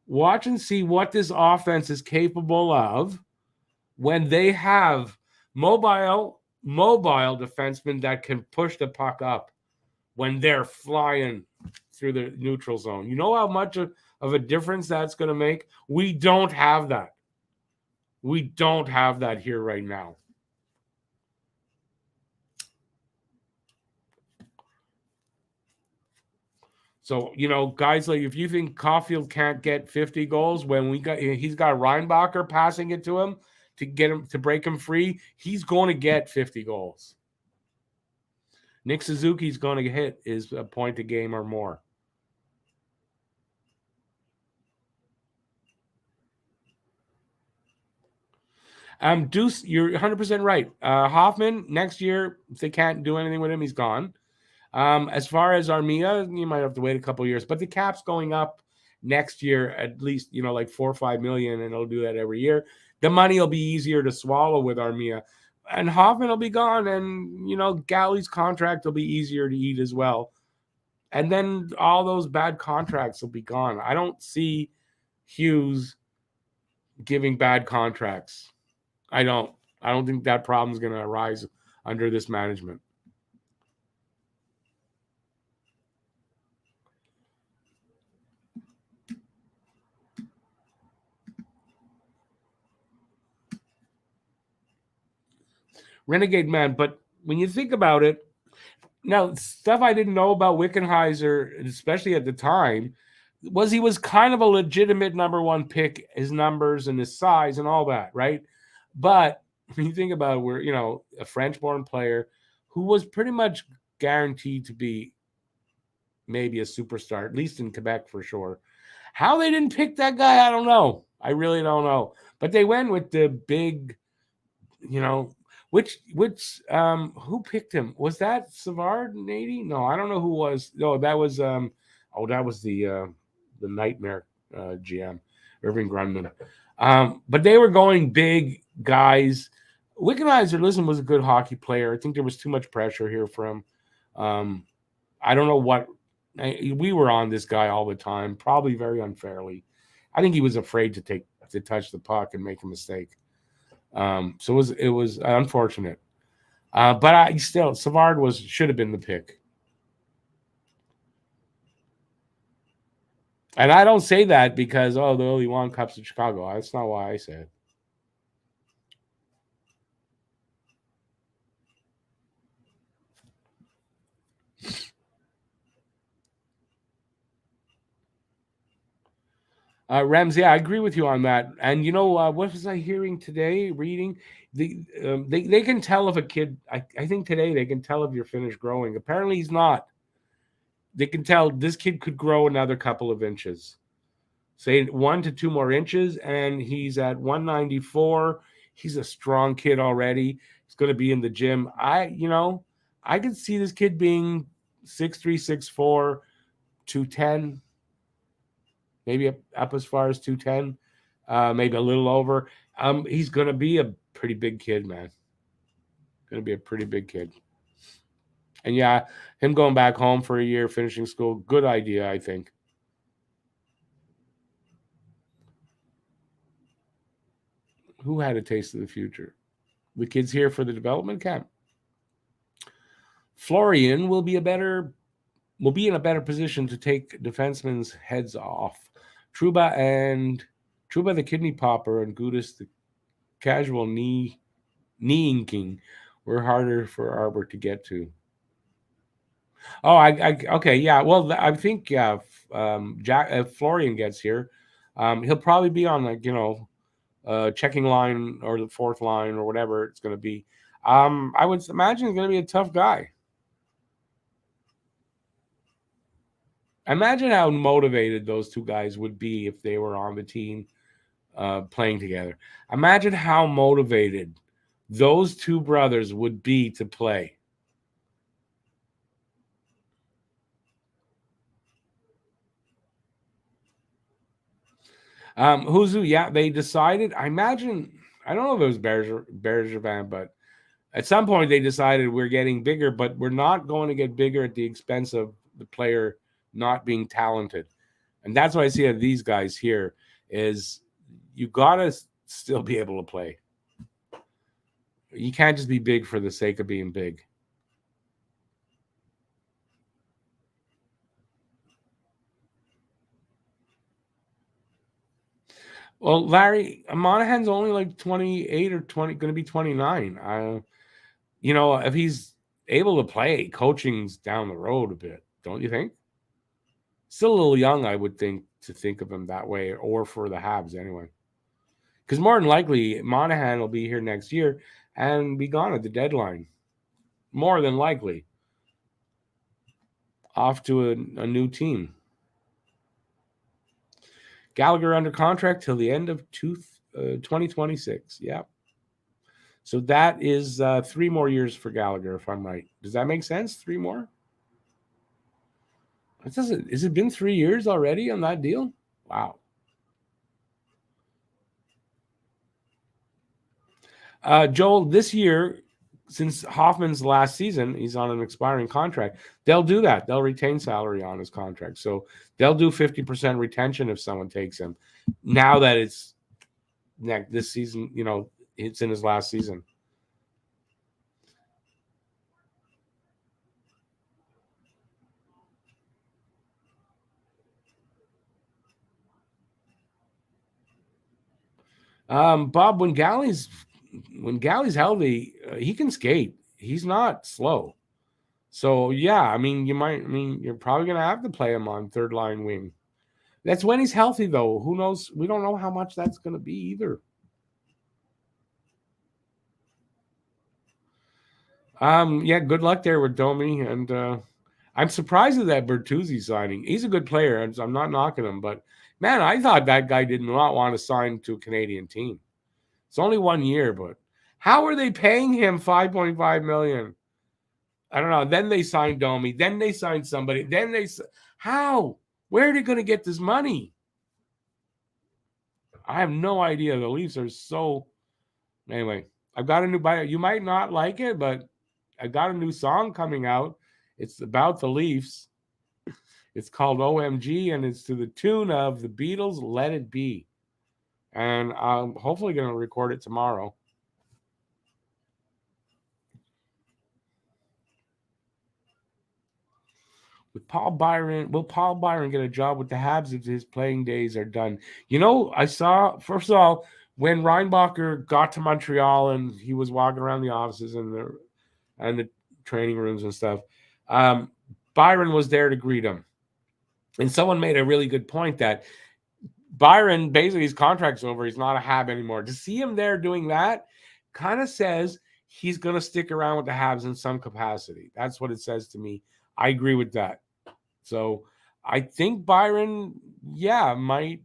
Watch and see what this offense is capable of when they have mobile defensemen that can push the puck up when they're flying through the neutral zone. You know how much of a difference that's going to make? We don't have that. We don't have that here right now. So, guys, like if you think Caulfield can't get 50 goals when he's got Reinbacher passing it to him to get him to break him free, he's going to get 50 goals. Nick Suzuki's going to hit his point a game or more. Deuce, you're 100% right. Hoffman, next year, if they can't do anything with him, he's gone. As far as Armia, you might have to wait a couple of years, but the cap's going up next year at least, like 4 or 5 million, and it'll do that every year. The money will be easier to swallow with Armia, and Hoffman will be gone, and Galley's contract will be easier to eat as well, and then all those bad contracts will be gone. I don't see Hughes giving bad contracts. I don't think that problem is going to arise under this management. Renegade man, but when you think about it, now stuff I didn't know about Wickenheiser, especially at the time, was he was kind of a legitimate number one pick, his numbers and his size and all that, right? But when you think about it, we're a French-born player who was pretty much guaranteed to be maybe a superstar, at least in Quebec for sure. How they didn't pick that guy, I don't know. I really don't know. But they went with the big, which who picked him? Was that Savard in 80? No, I don't know who was. No, that was that was the nightmare GM, Irving Grundman. But they were going big guys. Wickenheiser, listen, was a good hockey player. I think there was too much pressure here for him. I don't know what we were on this guy all the time, probably very unfairly. I think he was afraid to touch the puck and make a mistake. So it was unfortunate. But Savard should have been the pick. And I don't say that because they only won cups in Chicago. That's not why I say it. Rams, yeah, I agree with you on that. And what was I hearing today? Reading they can tell if a kid. I think today they can tell if you're finished growing. Apparently, he's not. They can tell this kid could grow another couple of inches, say 1 to 2 more inches, and he's at 194. He's a strong kid already. He's going to be in the gym. I could see this kid being 6'3", 6'4", 210. Maybe up as far as 210, maybe a little over. He's going to be a pretty big kid, man. Going to be a pretty big kid. And yeah, him going back home for a year, finishing school, good idea, I think. Who had a taste of the future? The kids here for the development camp. Florian will be in a better position to take defensemen's heads off. Trouba the kidney popper and Gudis the casual kneeing king were harder for Arbor to get to. Oh, okay, yeah. Well, I think Jack if Florian gets here, he'll probably be on checking line or the fourth line or whatever it's going to be. I would imagine he's going to be a tough guy. Imagine how motivated those two guys would be if they were on the team playing together. Imagine how motivated those two brothers would be to play. Who's who? Yeah, they decided. I imagine. I don't know if it was Bergevin, but at some point they decided we're getting bigger, but we're not going to get bigger at the expense of the player not being talented. And that's why I see of these guys here is you got to still be able to play. You can't just be big for the sake of being big. Well, Larry, Monahan's only like 28 or 20, going to be 29. If he's able to play, coaching's down the road a bit, don't you think? Still a little young, I would think, to think of him that way, or for the Habs anyway. Because more than likely, Monahan will be here next year and be gone at the deadline. More than likely. Off to a new team. Gallagher under contract till the end of 2026. Yeah. So that is 3 more years for Gallagher, if I'm right. Does that make sense? 3 more? It doesn't. Has it been 3 years already on that deal? Wow. Joel, this year, since Hoffman's last season, he's on an expiring contract. They'll do that. They'll retain salary on his contract. So they'll do 50% retention if someone takes him. Now that it's this season, it's in his last season. Bob, when Galley's healthy, he can skate. He's not slow. So yeah, I mean, you're probably gonna have to play him on third line wing. That's when he's healthy, though. Who knows? We don't know how much that's gonna be either. Yeah, good luck there with Domi, and I'm surprised at that Bertuzzi signing. He's a good player, and I'm not knocking him, but man, I thought that guy did not want to sign to a Canadian team. It's only 1 year, but how are they paying him 5.5 million? I don't know. Then they signed Domi. Then they signed somebody. How? Where are they going to get this money? I have no idea. The Leafs are so. Anyway, I've got a new bio. You might not like it, but I got a new song coming out. It's about the Leafs. It's called OMG, and it's to the tune of the Beatles' Let It Be. And I'm hopefully going to record it tomorrow. With Paul Byron, will Paul Byron get a job with the Habs if his playing days are done? I saw, first of all, when Reinbacher got to Montreal and he was walking around the offices and the training rooms and stuff, Byron was there to greet him. And someone made a really good point that Byron, basically his contract's over. He's not a Hab anymore. To see him there doing that kind of says he's going to stick around with the Habs in some capacity. That's what it says to me. I agree with that. So I think Byron, might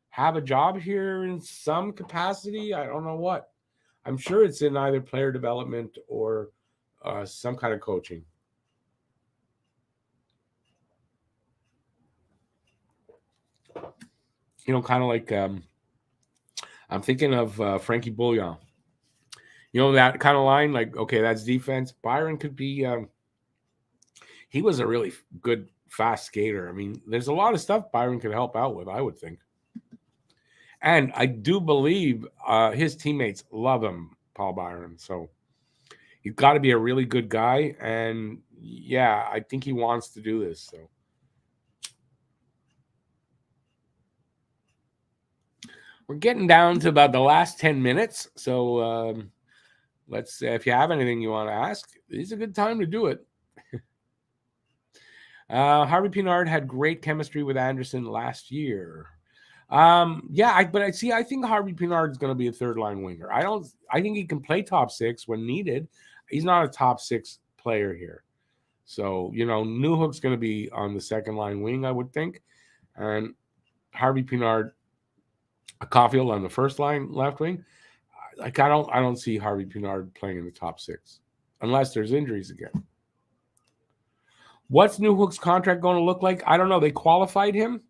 have a job here in some capacity. I don't know what. I'm sure it's in either player development or some kind of coaching. Kind of like I'm thinking of Frankie Bouillon. That kind of line, like, okay, that's defense. Byron could be, he was a really good, fast skater. I mean, there's a lot of stuff Byron could help out with, I would think. And I do believe his teammates love him, Paul Byron. So he's got to be a really good guy. And yeah, I think he wants to do this. So we're getting down to about the last 10 minutes. So let's if you have anything you want to ask, it's a good time to do it. Harvey Pinard had great chemistry with Anderson last year. I think Harvey Pinard is going to be a third line winger. I think he can play top six when needed. He's not a top six player here. So, Newhook's going to be on the second line wing, I would think. And Harvey Pinard, Caulfield on the first line left wing. I don't see Harvey Pinard playing in the top six unless there's injuries again. What's Newhook's contract going to look like? I don't know. They qualified him,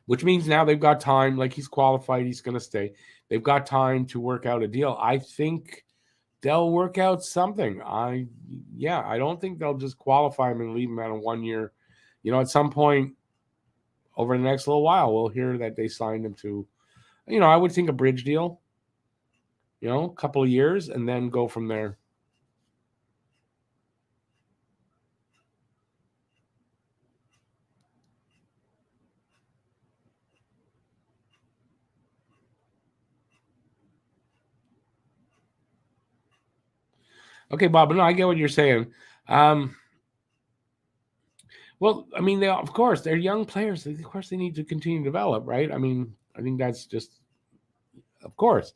which means now they've got time. Like, he's qualified. He's going to stay. They've got time to work out a deal. I think they'll work out something. I don't think they'll just qualify him and leave him out of 1 year. At some point over the next little while, we'll hear that they signed him to, I would think a bridge deal, a couple of years, and then go from there. Okay, Bob, no, I get what you're saying. Well, I mean, of course, they're young players. Of course, they need to continue to develop, right? I mean, I think that's just, of course.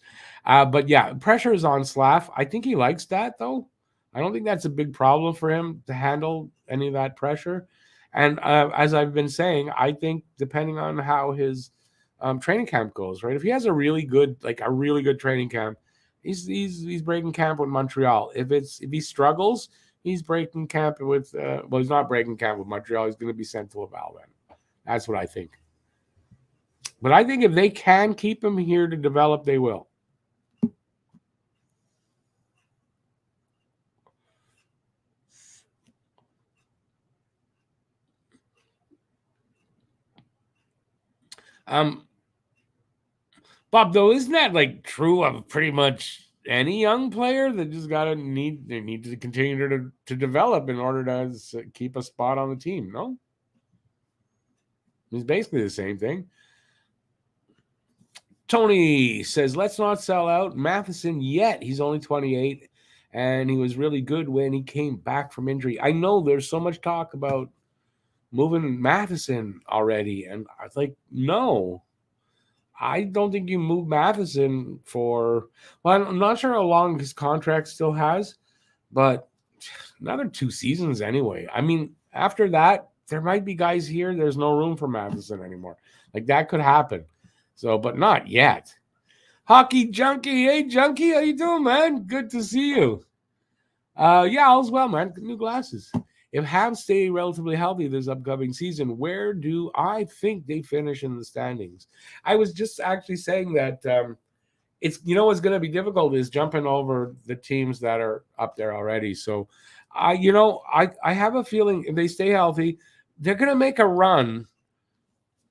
But yeah, pressure is on Slav. I think he likes that, though. I don't think that's a big problem for him to handle any of that pressure. And as I've been saying, I think depending on how his training camp goes, right? If he has a really good training camp, He's breaking camp with Montreal. If he struggles, he's breaking camp with. He's not breaking camp with Montreal. He's going to be sent to Laval then. That's what I think. But I think if they can keep him here to develop, they will. Bob, though, isn't that like true of pretty much any young player that just they need to continue to develop in order to keep a spot on the team? No, it's basically the same thing. Tony says, let's not sell out Matheson yet. He's only 28, and he was really good when he came back from injury. I know there's so much talk about moving Matheson already, and I was like, no. I don't think you move Matheson for, well, I'm not sure how long his contract still has, but another 2 seasons anyway. I mean, after that, there might be guys here. There's no room for Matheson anymore. Like that could happen. So, but not yet. Hockey Junkie. Hey, Junkie, how you doing, man? Good to see you. Yeah, all's well, man. New glasses. If Habs stay relatively healthy this upcoming season, where do I think they finish in the standings? I was just actually saying that it's what's going to be difficult is jumping over the teams that are up there already. So, I have a feeling if they stay healthy, they're going to make a run.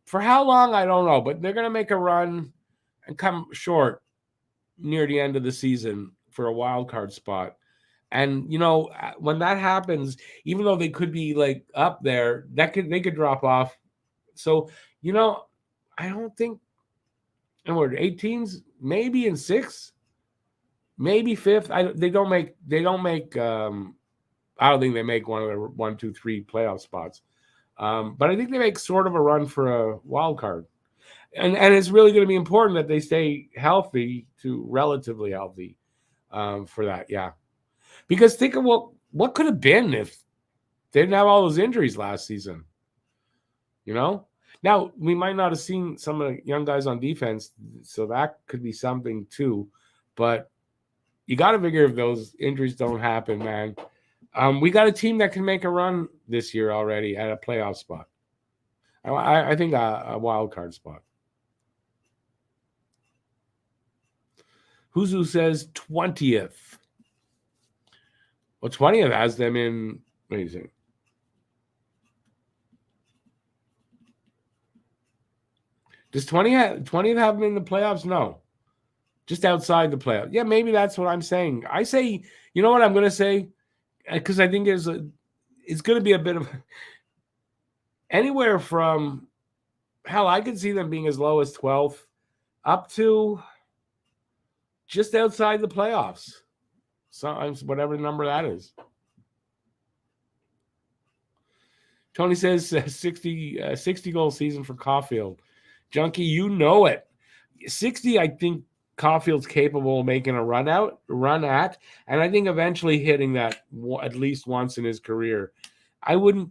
For how long, I don't know, but they're going to make a run and come short near the end of the season for a wild card spot. And when that happens, even though they could be like up there, they could drop off. So I don't think. And we're 8 teams, maybe in 6, maybe 5th. They don't make. I don't think they make one of the 1, 2, 3 playoff spots. But I think they make sort of a run for a wild card, and it's really going to be important that they stay healthy to relatively healthy for that. Yeah. Because think of what could have been if they didn't have all those injuries last season. Now we might not have seen some of the young guys on defense, so that could be something too. But you got to figure if those injuries don't happen, man. We got a team that can make a run this year already at a playoff spot. I think a wild card spot. Huzu says 20th. Well, 20th has them in. What do you think? Does 20th have them in the playoffs? No. Just outside the playoffs. Yeah, maybe that's what I'm saying. I say, you know what I'm going to say? Because I think it's going to be a bit of anywhere from, hell, I could see them being as low as 12th up to just outside the playoffs. Sometimes whatever number that is. Tony says 60 goal season for Caulfield. Junkie, you know it. 60, I think Caulfield's capable of making a run at, and I think eventually hitting that at least once in his career. I wouldn't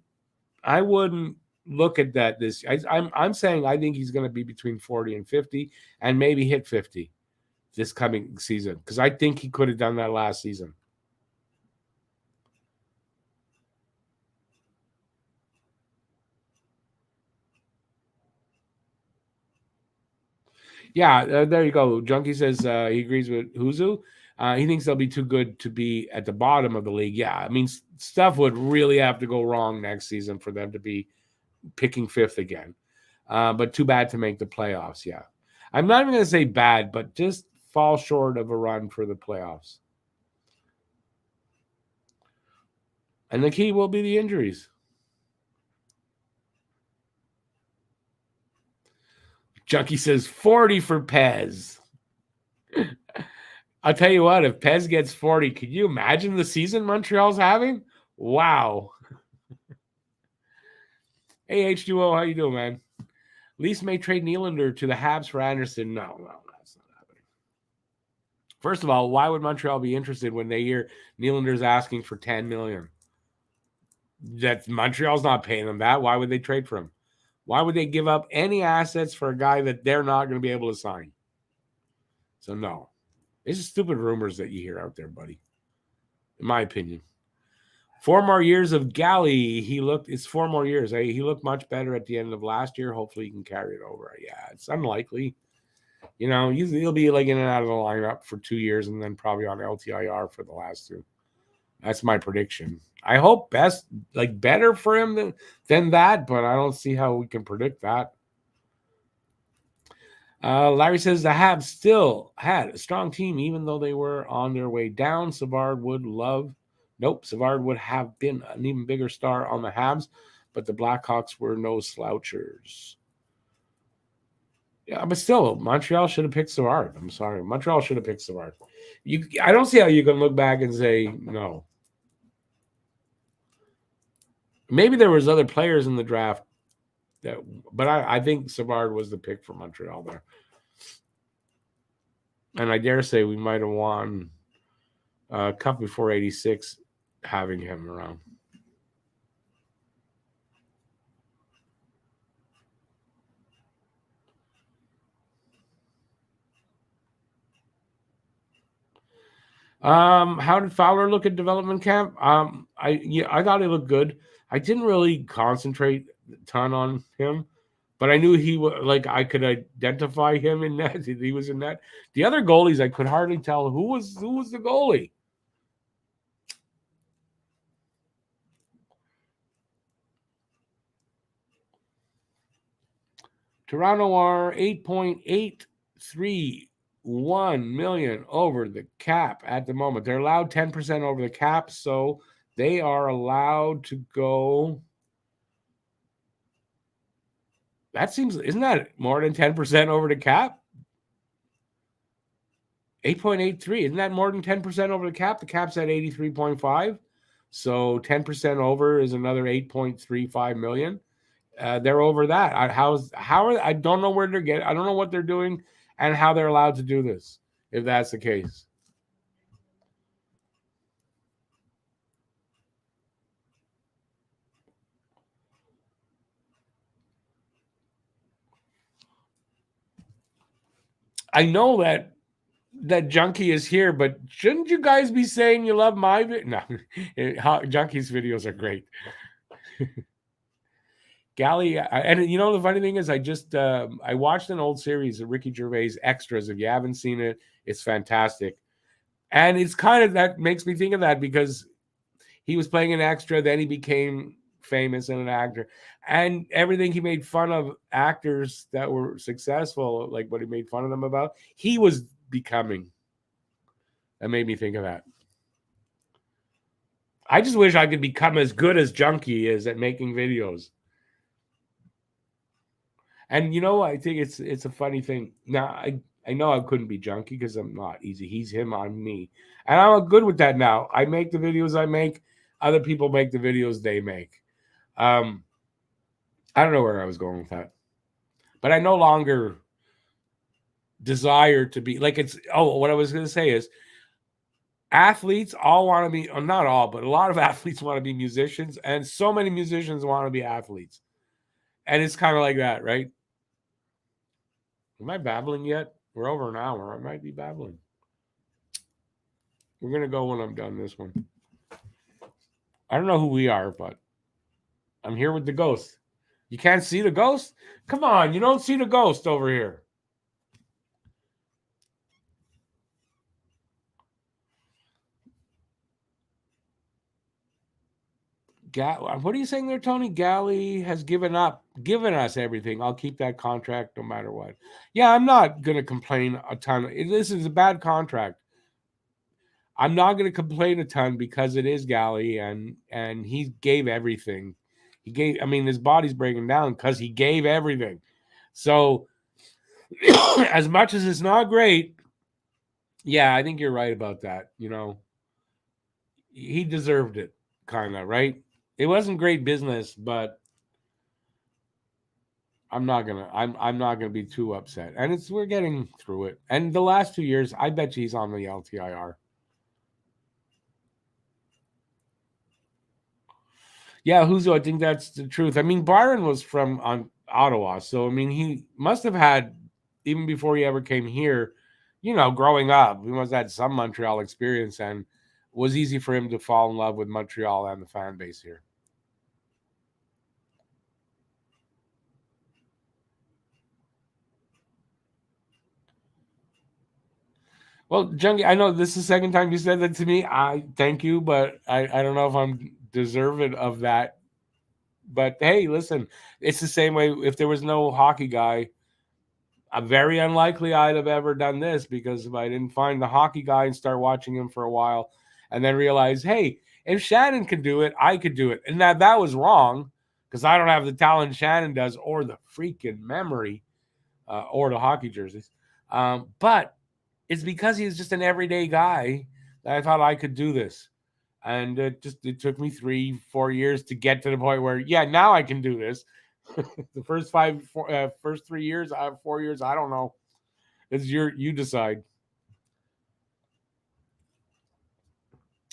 look at that this. I'm saying I think he's going to be between 40 and 50, and maybe hit 50 this coming season, because I think he could have done that last season. Yeah, there you go. Junkie says he agrees with Huzu. He thinks they'll be too good to be at the bottom of the league. Yeah, I mean, stuff would really have to go wrong next season for them to be picking 5th again. But too bad to make the playoffs. Yeah, I'm not even going to say bad, but just fall short of a run for the playoffs. And the key will be the injuries. Junkie says 40 for Pez. I'll tell you what, if Pez gets 40, can you imagine the season Montreal's having? Wow. Hey, H2O, how you doing, man? Leafs may trade Nylander to the Habs for Anderson. No, that's not happening. First of all, why would Montreal be interested when they hear Nylander's asking for $10 million? That Montreal's not paying them that. Why would they trade for him? Why would they give up any assets for a guy that they're not going to be able to sign? So no. It's just stupid rumors that you hear out there, buddy. In my opinion. 4 more years of Galley. It's 4 more years. He looked much better at the end of last year. Hopefully he can carry it over. Yeah, it's unlikely. He'll be like in and out of the lineup for 2 years and then probably on LTIR for the last 2. That's my prediction. I hope better for him than that, but I don't see how we can predict that. Larry says the Habs still had a strong team, even though they were on their way down. Savard would have been an even bigger star on the Habs, but the Blackhawks were no slouchers. Yeah, but still, Montreal should have picked Savard. I'm sorry. Montreal should have picked Savard. I don't see how you can look back and say no. Maybe there was other players in the draft but I think Savard was the pick for Montreal there. And I dare say we might have won a cup before 86 having him around. How did Fowler look at development camp? I thought he looked good. I didn't really concentrate a ton on him, but I knew he was I could identify him in net. He was in net. The other goalies, I could hardly tell who was the goalie. Toronto are $8.831 million over the cap at the moment. They're allowed 10% over the cap, so they are allowed to go. Isn't that more than 10% over the cap? 8.83. Isn't that more than 10% over the cap? The cap's at 83.5. So 10% over is another 8.35 million. They're over that. I don't know where they're getting. I don't know what they're doing and how they're allowed to do this, if that's the case. I know that Junkie is here, but shouldn't you guys be saying you love my video? No, Junkie's videos are great. Galley, and the funny thing is, I watched an old series of Ricky Gervais Extras. If you haven't seen it, it's fantastic, and it's kind of that makes me think of that because he was playing an extra, then he became famous and an actor, and everything he made fun of actors that were successful, like what he made fun of them about, he was becoming. That made me think of that. I just wish I could become as good as Junkie is at making videos. And I think it's a funny thing. Now I know I couldn't be Junkie because I'm not easy. He's him, I'm me, and I'm good with that now. I make the videos I make. Other people make the videos they make. I don't know where I was going with that, but I no longer desire to be like it's. Oh, what I was going to say is, athletes all want to be. Not all, but a lot of athletes want to be musicians, and so many musicians want to be athletes, and it's kind of like that, right? Am I babbling yet? We're over an hour. I might be babbling. We're going to go when I'm done this one. I don't know who we are, but I'm here with the ghost. You can't see the ghost? Come on, you don't see the ghost over here. What are you saying there, Tony? Galley has given us everything. I'll keep that contract no matter what. Yeah, I'm not going to complain a ton. This is a bad contract. I'm not going to complain a ton because it is Galley, and he gave everything. His body's breaking down because he gave everything. So, as much as it's not great, yeah, I think you're right about that. He deserved it, kind of, right? It wasn't great business, but I'm not gonna be too upset. And we're getting through it. And the last 2 years, I bet he's on the LTIR. Yeah, I think that's the truth. Byron was from Ottawa, so he must have had, even before he ever came here, growing up, he must have had some Montreal experience, and it was easy for him to fall in love with Montreal and the fan base here. Well, Junkie, I know this is the second time you said that to me. I thank you, but I don't know if I'm deserving of that. But hey, listen, it's the same way. If there was no hockey guy, I'm very unlikely I'd have ever done this, because if I didn't find the hockey guy and start watching him for a while and then realize, hey, if Shannon could do it, I could do it. And that was wrong, because I don't have the talent Shannon does, or the freaking memory, or the hockey jerseys. But it's because he's just an everyday guy that I thought I could do this. And it took me 3-4 years to get to the point where, yeah, now I can do this. The first 3 years, 4 years, I don't know. It's you decide.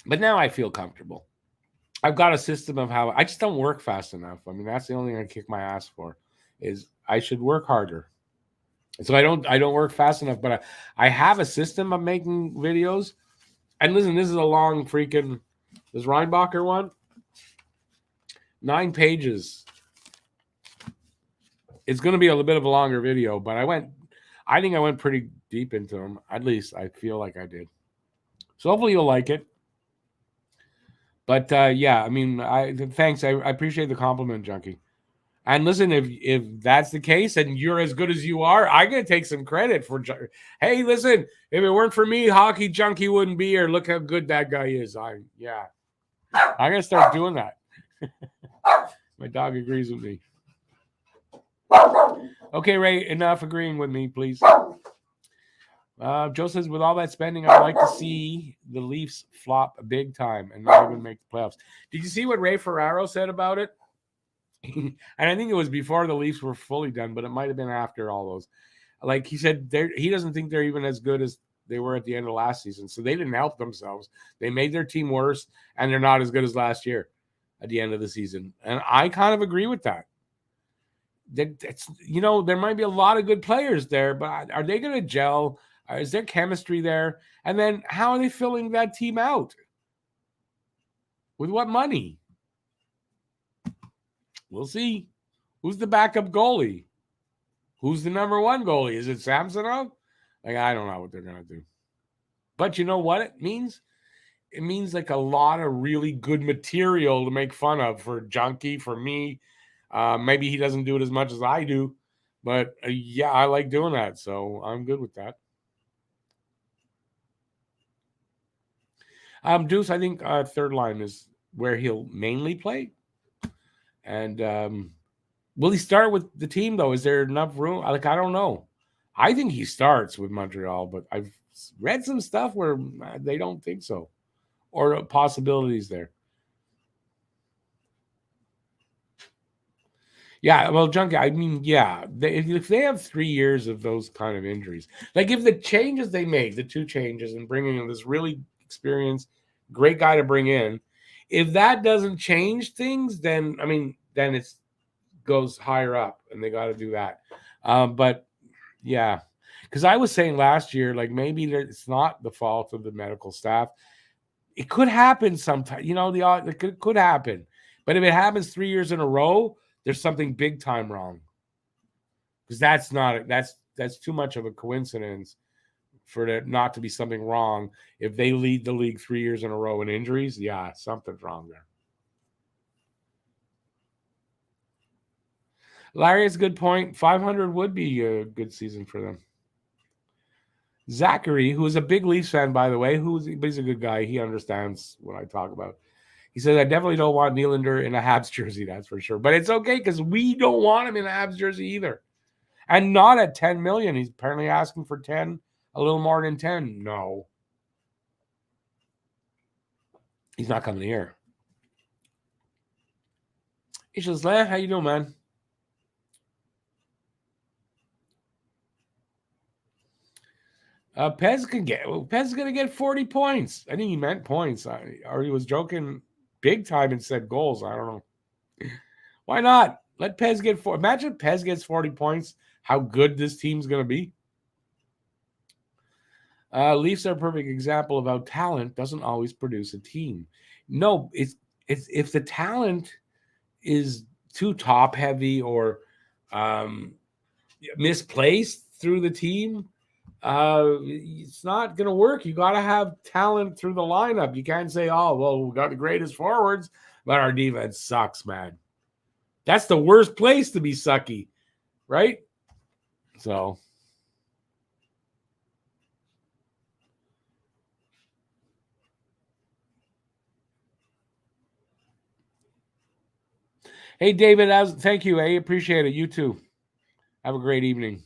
But now I feel comfortable. I've got a system of how I just don't work fast enough. I mean, that's the only thing I kick my ass for, is I should work harder. So I don't work fast enough, but I have a system of making videos. And listen, this is a long freaking, this Reinbacher one, 9 pages. It's going to be a little bit of a longer video, but I think I went pretty deep into them. At least I feel like I did. So hopefully you'll like it. But yeah, I mean, thanks. I appreciate the compliment, Junkie. And listen, if that's the case and you're as good as you are, I'm going to take some credit for, hey, listen, if it weren't for me, Hockey Junkie wouldn't be here. Look how good that guy is. I'm going to start doing that. My dog agrees with me. Okay, Ray, enough agreeing with me, please. Joe says, with all that spending, I'd like to see the Leafs flop big time and not even make the playoffs. Did you see what Ray Ferraro said about it? And I think it was before the Leafs were fully done, but it might have been after all those. Like he said, he doesn't think they're even as good as they were at the end of last season. So they didn't help themselves. They made their team worse, and they're not as good as last year at the end of the season. And I kind of agree with that. That's, there might be a lot of good players there, but are they going to gel? Is there chemistry there? And then how are they filling that team out? With what money? We'll see. Who's the backup goalie? Who's the number one goalie? Is it Samsonov? I don't know what they're going to do. But you know what it means? It means like a lot of really good material to make fun of for Junkie, for me. Maybe he doesn't do it as much as I do. But yeah, I like doing that. So I'm good with that. Deuce, I think third line is where he'll mainly play. And will he start with the team, though? Is there enough room? I don't know. I think he starts with Montreal, but I've read some stuff where they don't think so, or possibilities there. Yeah, well, Junkie, I mean, yeah, if they have 3 years of those kind of injuries, like if the changes they made, the 2 changes, and bringing in this really experienced, great guy to bring in, if that doesn't change things, then it goes higher up, and they got to do that. But yeah, because I was saying last year, like maybe it's not the fault of the medical staff. It could happen sometime, it could happen. But if it happens 3 years in a row, there's something big time wrong. Because that's too much of a coincidence for there not to be something wrong. If they lead the league 3 years in a row in injuries, yeah, something's wrong there. Larry has a good point. 500 would be a good season for them. Zachary, who is a big Leafs fan, by the way, but he's a good guy. He understands what I talk about. He says, I definitely don't want Nylander in a Habs jersey, that's for sure. But it's okay because we don't want him in a Habs jersey either. And not at 10 million. He's apparently asking for 10, a little more than 10. No. He's not coming here. He says, how you doing, man? Pez is going to get 40 points. I think he meant points. Or he was joking big time and said goals. I don't know. Why not? Let Pez get 4. Imagine Pez gets 40 points. How good this team's going to be. Leafs are a perfect example of how talent doesn't always produce a team. No, it's if the talent is too top heavy or um, misplaced through the team, it's not going to work. You got to have talent through the lineup. You can't say, "Oh, well, we got the greatest forwards, but our defense sucks, man." That's the worst place to be sucky, right? So, hey, David, thank you. I appreciate it. You too. Have a great evening.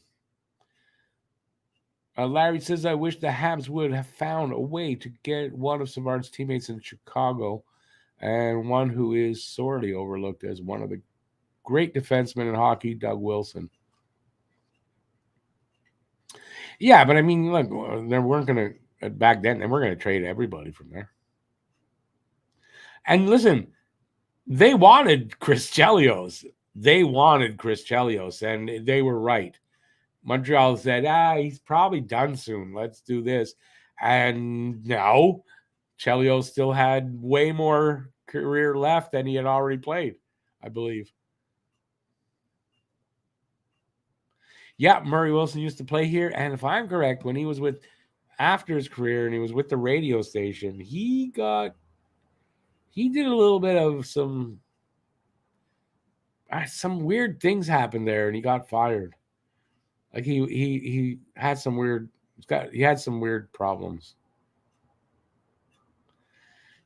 Larry says, I wish the Habs would have found a way to get one of Savard's teammates in Chicago and one who is sorely overlooked as one of the great defensemen in hockey, Doug Wilson. Yeah, but I mean, look, they weren't going to, back then, they weren't going to trade everybody from there. And listen, they wanted Chris Chelios. And they were right. Montreal said, he's probably done soon. Let's do this. And no, Chelios still had way more career left than he had already played, I believe. Yeah, Murray Wilson used to play here. And if I'm correct, when he was after his career and he was with the radio station, he did a little bit of some weird things happened there and he got fired. Like he had some weird problems.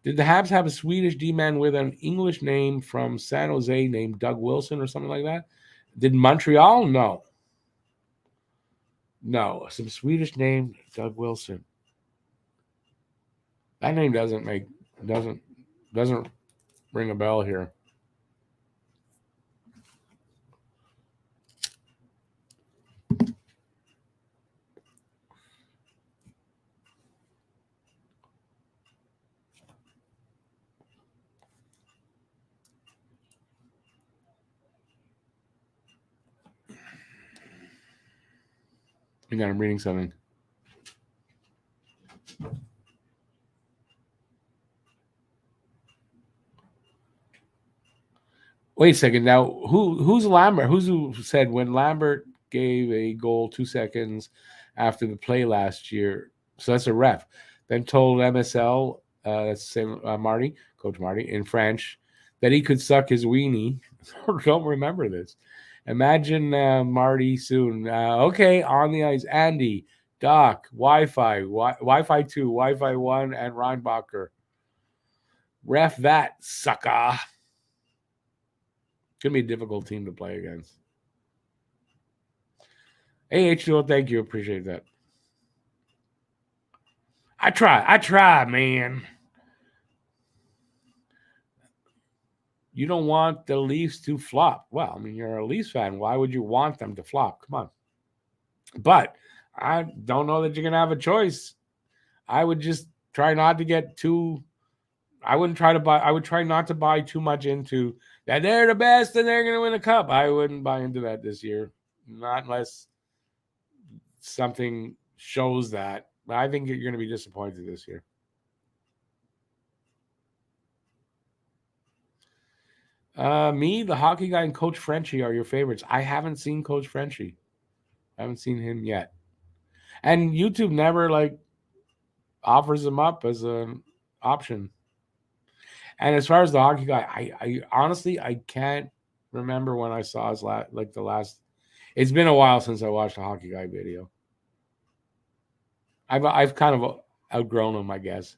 Did the Habs have a Swedish D-man with an English name from San Jose named Doug Wilson or something like that? Did Montreal? No. No, some Swedish name, Doug Wilson. That name doesn't ring a bell here. Hang on, I'm reading something. Wait a second. Now, who's Lambert? Who said when Lambert gave a goal 2 seconds after the play last year? So that's a ref. Then told MSL, that's the same Marty, Coach Marty, in French, that he could suck his weenie. Don't remember this. Imagine Marty soon. Okay, on the ice, Andy, Doc, Wi-Fi 2, Wi-Fi 1, and Reinbacher. Ref that, sucker. Gonna be a difficult team to play against. Hey, H2O, thank you. Appreciate that. I try, man. You don't want the Leafs to flop. Well, I mean, you're a Leafs fan. Why would you want them to flop? Come on. But I don't know that you're gonna have a choice. I would just try not to get too. I would try not to buy too much into that they're the best and they're gonna win a cup. I wouldn't buy into that this year. Not unless something shows that. I think you're going to be disappointed this year. Me, the hockey guy, and Coach Frenchie are your favorites. I haven't seen Coach Frenchie. I haven't seen him yet. And YouTube never offers him up as an option. And as far as the hockey guy, I honestly I can't remember when I saw his last. It's been a while since I watched a hockey guy video. I've kind of outgrown him, I guess.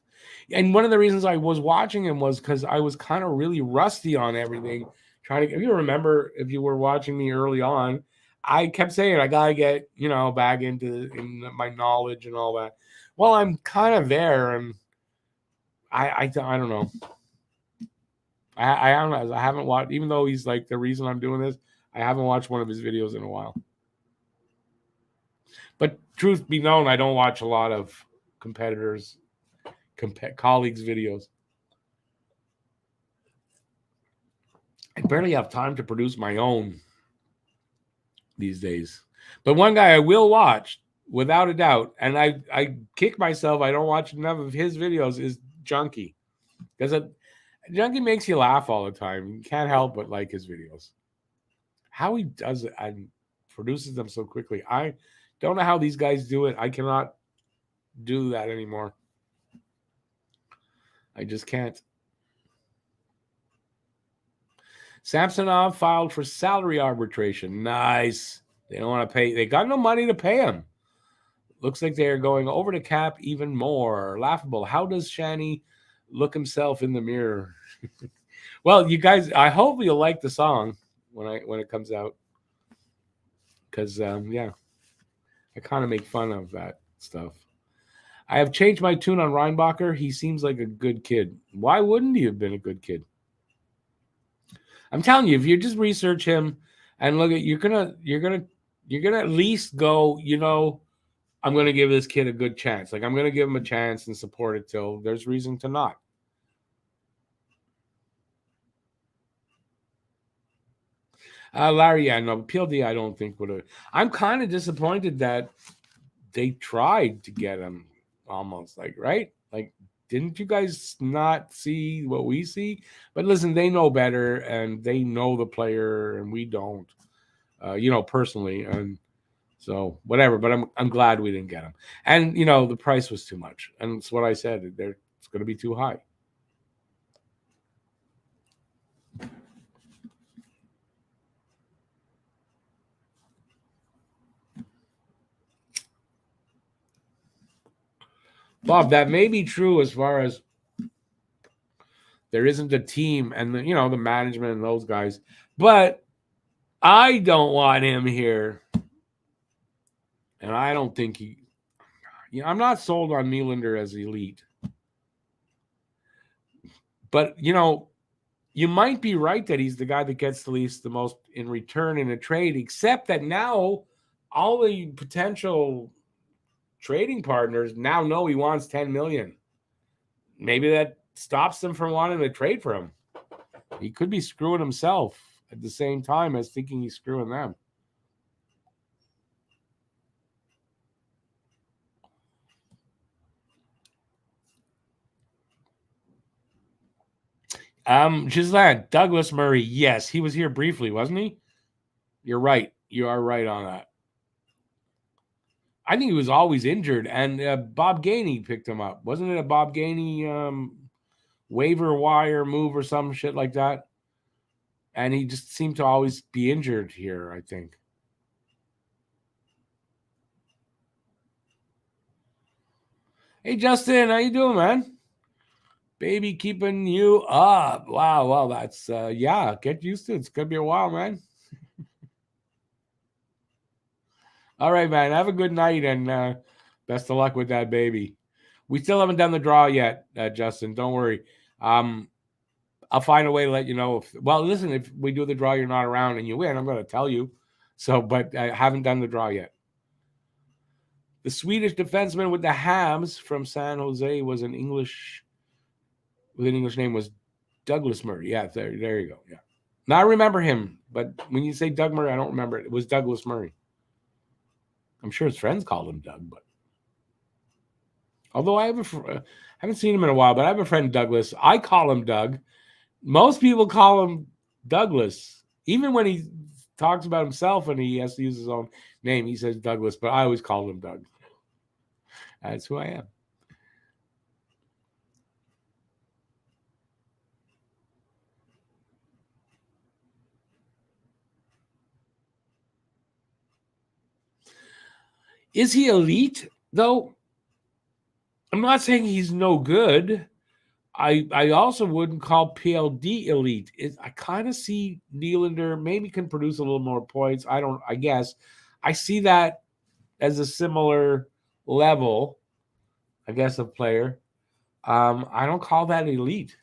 And one of the reasons I was watching him was because I was kind of really rusty on everything. If you remember, if you were watching me early on, I kept saying I gotta get back into my knowledge and all that. Well, I'm kind of there, and I don't know. I don't know. I haven't watched, even though he's like the reason I'm doing this. I haven't watched one of his videos in a while. But truth be known, I don't watch a lot of competitors, colleagues' videos. I barely have time to produce my own these days. But one guy I will watch without a doubt. And I kick myself. I don't watch enough of his videos. Is Junkie, because Junkie makes you laugh all the time. You can't help but like his videos. How he does it and produces them so quickly. I don't know how these guys do it. I cannot do that anymore. I just can't. Samsonov filed for salary arbitration. Nice. They don't want to pay. They got no money to pay him. Looks like they're going over the cap even more. Laughable. How does Shani look himself in the mirror? Well, you guys, I hope you'll like the song when it comes out. Because yeah, I kind of make fun of that stuff. I have changed my tune on Reinbacher. He seems like a good kid. Why wouldn't he have been a good kid? I'm telling you, if you just research him and look at, you're gonna at least go, I'm gonna give this kid a good chance. Like, I'm gonna give him a chance and support it till there's reason to not. Larry, yeah, no, PLD, I don't think would have. I'm kind of disappointed that they tried to get him almost, like, right? Like, didn't you guys not see what we see? But listen, they know better and they know the player, and we don't, personally. And so whatever. But I'm glad we didn't get him. And the price was too much, and it's what I said. It's going to be too high. Bob, that may be true as far as there isn't a team and the management and those guys, but I don't want him here, and I don't think I'm not sold on Nylander as elite, but you might be right that he's the guy that gets the most in return in a trade, except that now all the potential trading partners now know he wants 10 million. Maybe that stops them from wanting to trade for him. He could be screwing himself at the same time as thinking he's screwing them. Just that Douglas Murray. Yes, he was here briefly, wasn't he? You're right. You are right on that. I think he was always injured, and Bob Gainey picked him up. Wasn't it a Bob Gainey waiver wire move or some shit like that? And he just seemed to always be injured here, I think. Hey, Justin, how you doing, man? Baby keeping you up. Wow, well, that's, yeah, get used to it. It's going to be a while, man. All right, man. Have a good night, and best of luck with that baby. We still haven't done the draw yet, Justin. Don't worry. I'll find a way to let you know. Listen, if we do the draw, you're not around and you win, I'm going to tell you. So, but I haven't done the draw yet. The Swedish defenseman with the Habs from San Jose was with an English name was Douglas Murray. Yeah, there you go. Yeah. Now I remember him, but when you say Doug Murray, I don't remember it. It was Douglas Murray. I'm sure his friends called him Doug, but although I haven't seen him in a while, but I have a friend Douglas. I call him Doug. Most people call him Douglas, even when he talks about himself and he has to use his own name. He says Douglas, but I always call him Doug. That's who I am. Is he elite, though? I'm not saying he's no good. I also wouldn't call PLD elite. I kind of see Nylander maybe can produce a little more points. I guess. I see that as a similar level, I guess, of player. I don't call that elite.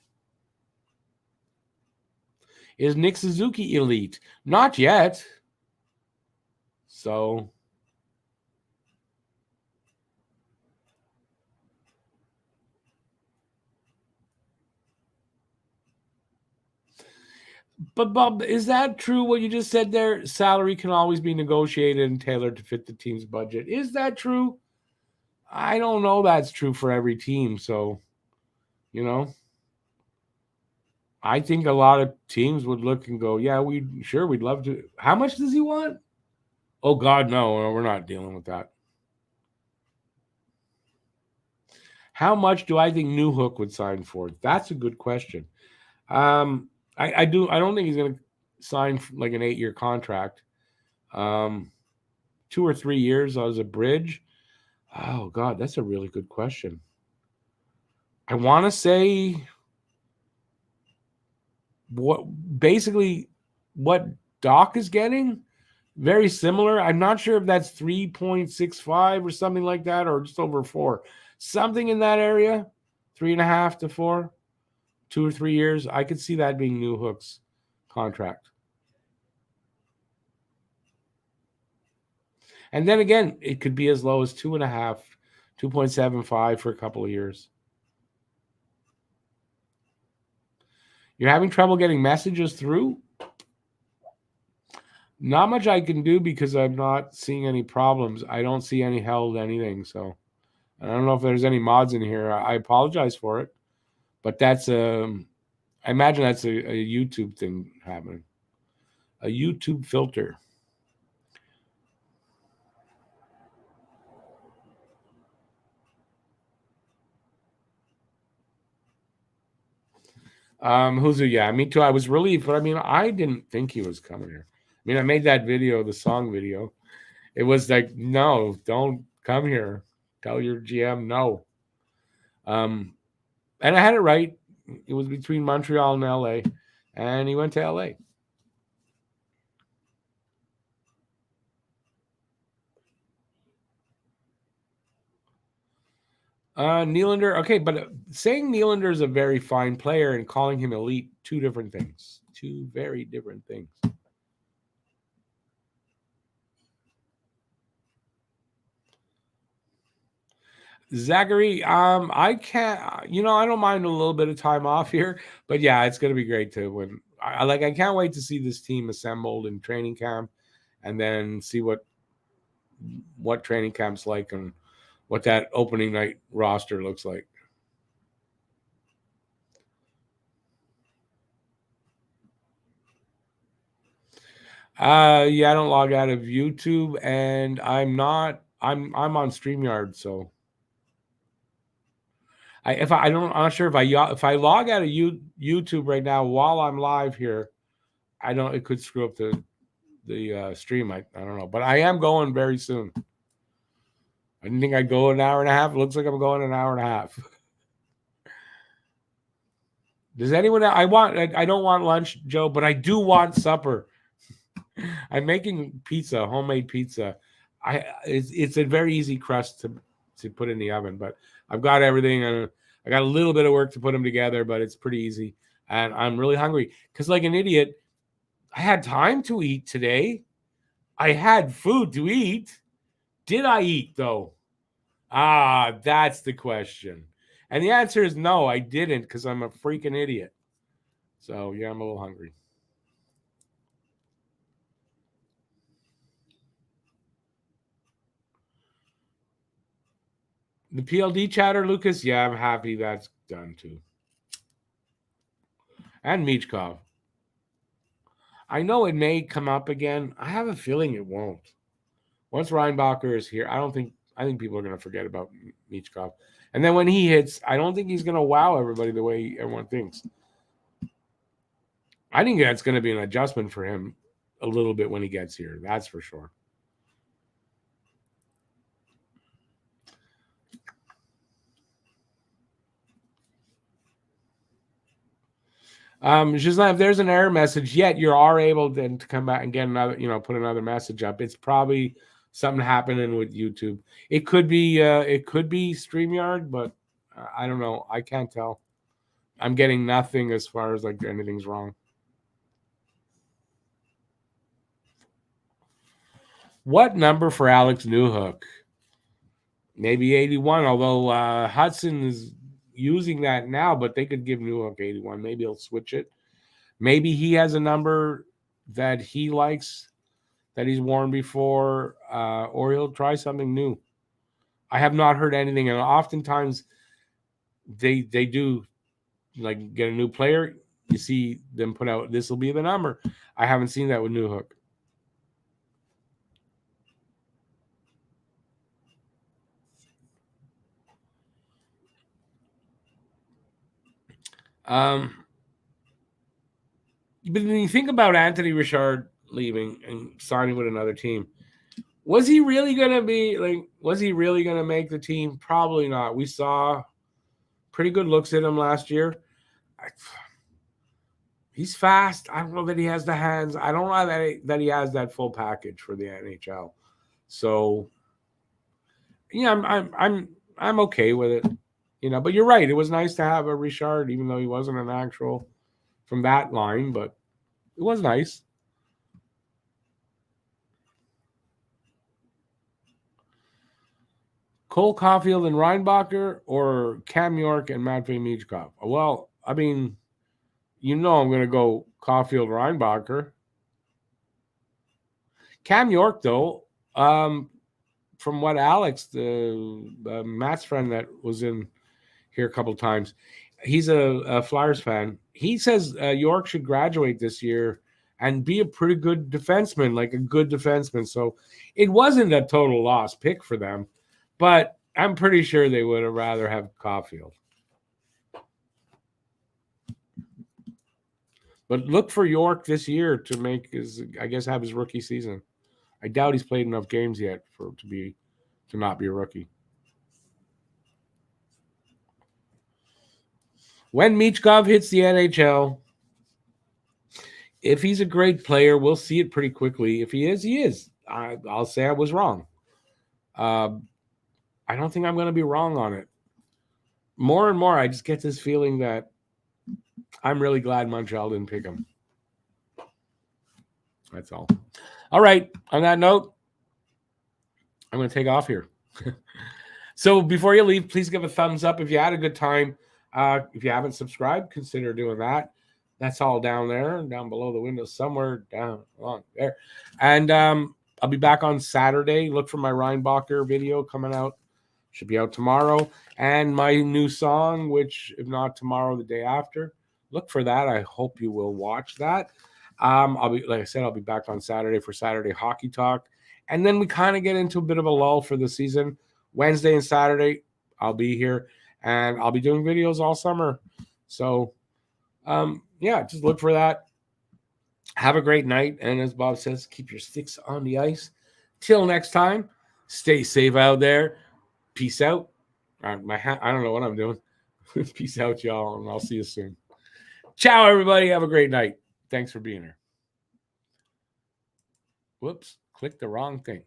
Is Nick Suzuki elite? Not yet. So But Bob, is that true? What you just said there? Salary can always be negotiated and tailored to fit the team's budget. Is that true? I don't know. That's true for every team. So, you know, I think a lot of teams would look and go, "Yeah, we'd love to." How much does he want? Oh God, no, we're not dealing with that. How much do I think Newhook would sign for? That's a good question. I don't think he's going to sign like an 8-year contract. 2 or 3 years as a bridge. Oh God, that's a really good question. I want to say what Doc is getting. Very similar. I'm not sure if that's 3.65 or something like that, or just over 4. Something in that area, 3.5 to 4, 2 or 3 years. I could see that being Newhook's contract. And then again, it could be as low as 2.5, 2.75 for a couple of years. You're having trouble getting messages through? Not much I can do because I'm not seeing any problems. I don't see any held anything. So I don't know if there's any mods in here. I apologize for it. But that's I imagine that's a YouTube thing happening. A YouTube filter. Yeah, me too. I was relieved, but I mean, I didn't think he was coming here. I mean, I made that video, the song video. It was like, no, don't come here. Tell your GM no. And I had it right. It was between Montreal and LA, and he went to LA. Nylander, okay, but saying Nylander is a very fine player and calling him elite, two different things. Two very different things. Zachary, I can't, I don't mind a little bit of time off here, but yeah, it's going to be great to win. I can't wait to see this team assembled in training camp, and then see what training camp's like and what that opening night roster looks like. Yeah, I don't log out of YouTube, and I'm on StreamYard, so I'm not sure if I log out of YouTube right now while I'm live here, it could screw up the stream. I don't know, but I am going very soon. I didn't think I'd go an hour and a half. It looks like I'm going an hour and a half. Does anyone? I don't want lunch, Joe, but I do want supper. I'm making pizza, homemade pizza. It's a very easy crust to put in the oven, but I've got everything, and I got a little bit of work to put them together, but it's pretty easy. And I'm really hungry because, like an idiot, I had time to eat today. I had food to eat. Did I eat though? That's the question. And the answer is no, I didn't, because I'm a freaking idiot. So yeah, I'm a little hungry. The PLD chatter, Lucas. Yeah, I'm happy that's done too. And Michkov. I know it may come up again. I have a feeling it won't. Once Reinbacher is here, I think people are going to forget about Michkov. And then when he hits, I don't think he's going to wow everybody the way everyone thinks. I think that's going to be an adjustment for him a little bit when he gets here. That's for sure. Just if there's an error message, yet you are able then to come back and get another, put another message up. It's probably something happening with YouTube. It could be StreamYard, but I don't know. I can't tell. I'm getting nothing as far as like anything's wrong. What number for Alex Newhook? Maybe 81, although Hudson is using that now, but they could give Newhook 81. Maybe he'll switch it. Maybe he has a number that he likes that he's worn before, or he'll try something new. I have not heard anything, and oftentimes they do like get a new player. You see them put out this will be the number. I haven't seen that with Newhook. But when you think about Anthony Richard leaving and signing with another team, was he really gonna be like? Was he really gonna make the team? Probably not. We saw pretty good looks at him last year. He's fast. I don't know that he has the hands. I don't know that he has that full package for the NHL. So yeah, I'm okay with it. But you're right. It was nice to have a Richard, even though he wasn't an actual from that line, but it was nice. Cole Caulfield and Reinbacher or Cam York and Matvei Michkov? Well, I mean, I'm going to go Caulfield Reinbacher. Cam York, though, from what Alex, the Matt's friend that was in here a couple of times, he's a Flyers fan. He says York should graduate this year and be a pretty good defenseman, like a good defenseman. So it wasn't a total loss pick for them, but I'm pretty sure they would have rather have Caulfield. But look for York this year to make have his rookie season. I doubt he's played enough games yet to not be a rookie. When Michkov hits the NHL, if he's a great player, we'll see it pretty quickly. If he is, he is. I'll say I was wrong. I don't think I'm going to be wrong on it. More and more, I just get this feeling that I'm really glad Montreal didn't pick him. That's all. All right. On that note, I'm going to take off here. So before you leave, please give a thumbs up if you had a good time. If you haven't subscribed, consider doing that. That's all down there, down below the window, somewhere down along there. And I'll be back on Saturday. Look for my Reinbacher video coming out. Should be out tomorrow. And my new song, which if not tomorrow, the day after. Look for that. I hope you will watch that. I'll be back on Saturday for Saturday Hockey Talk. And then we kind of get into a bit of a lull for the season. Wednesday and Saturday, I'll be here. And I'll be doing videos all summer. So, just look for that. Have a great night. And as Bob says, keep your sticks on the ice. Till next time, stay safe out there. Peace out. I don't know what I'm doing. Peace out, y'all. And I'll see you soon. Ciao, everybody. Have a great night. Thanks for being here. Whoops. Clicked the wrong thing.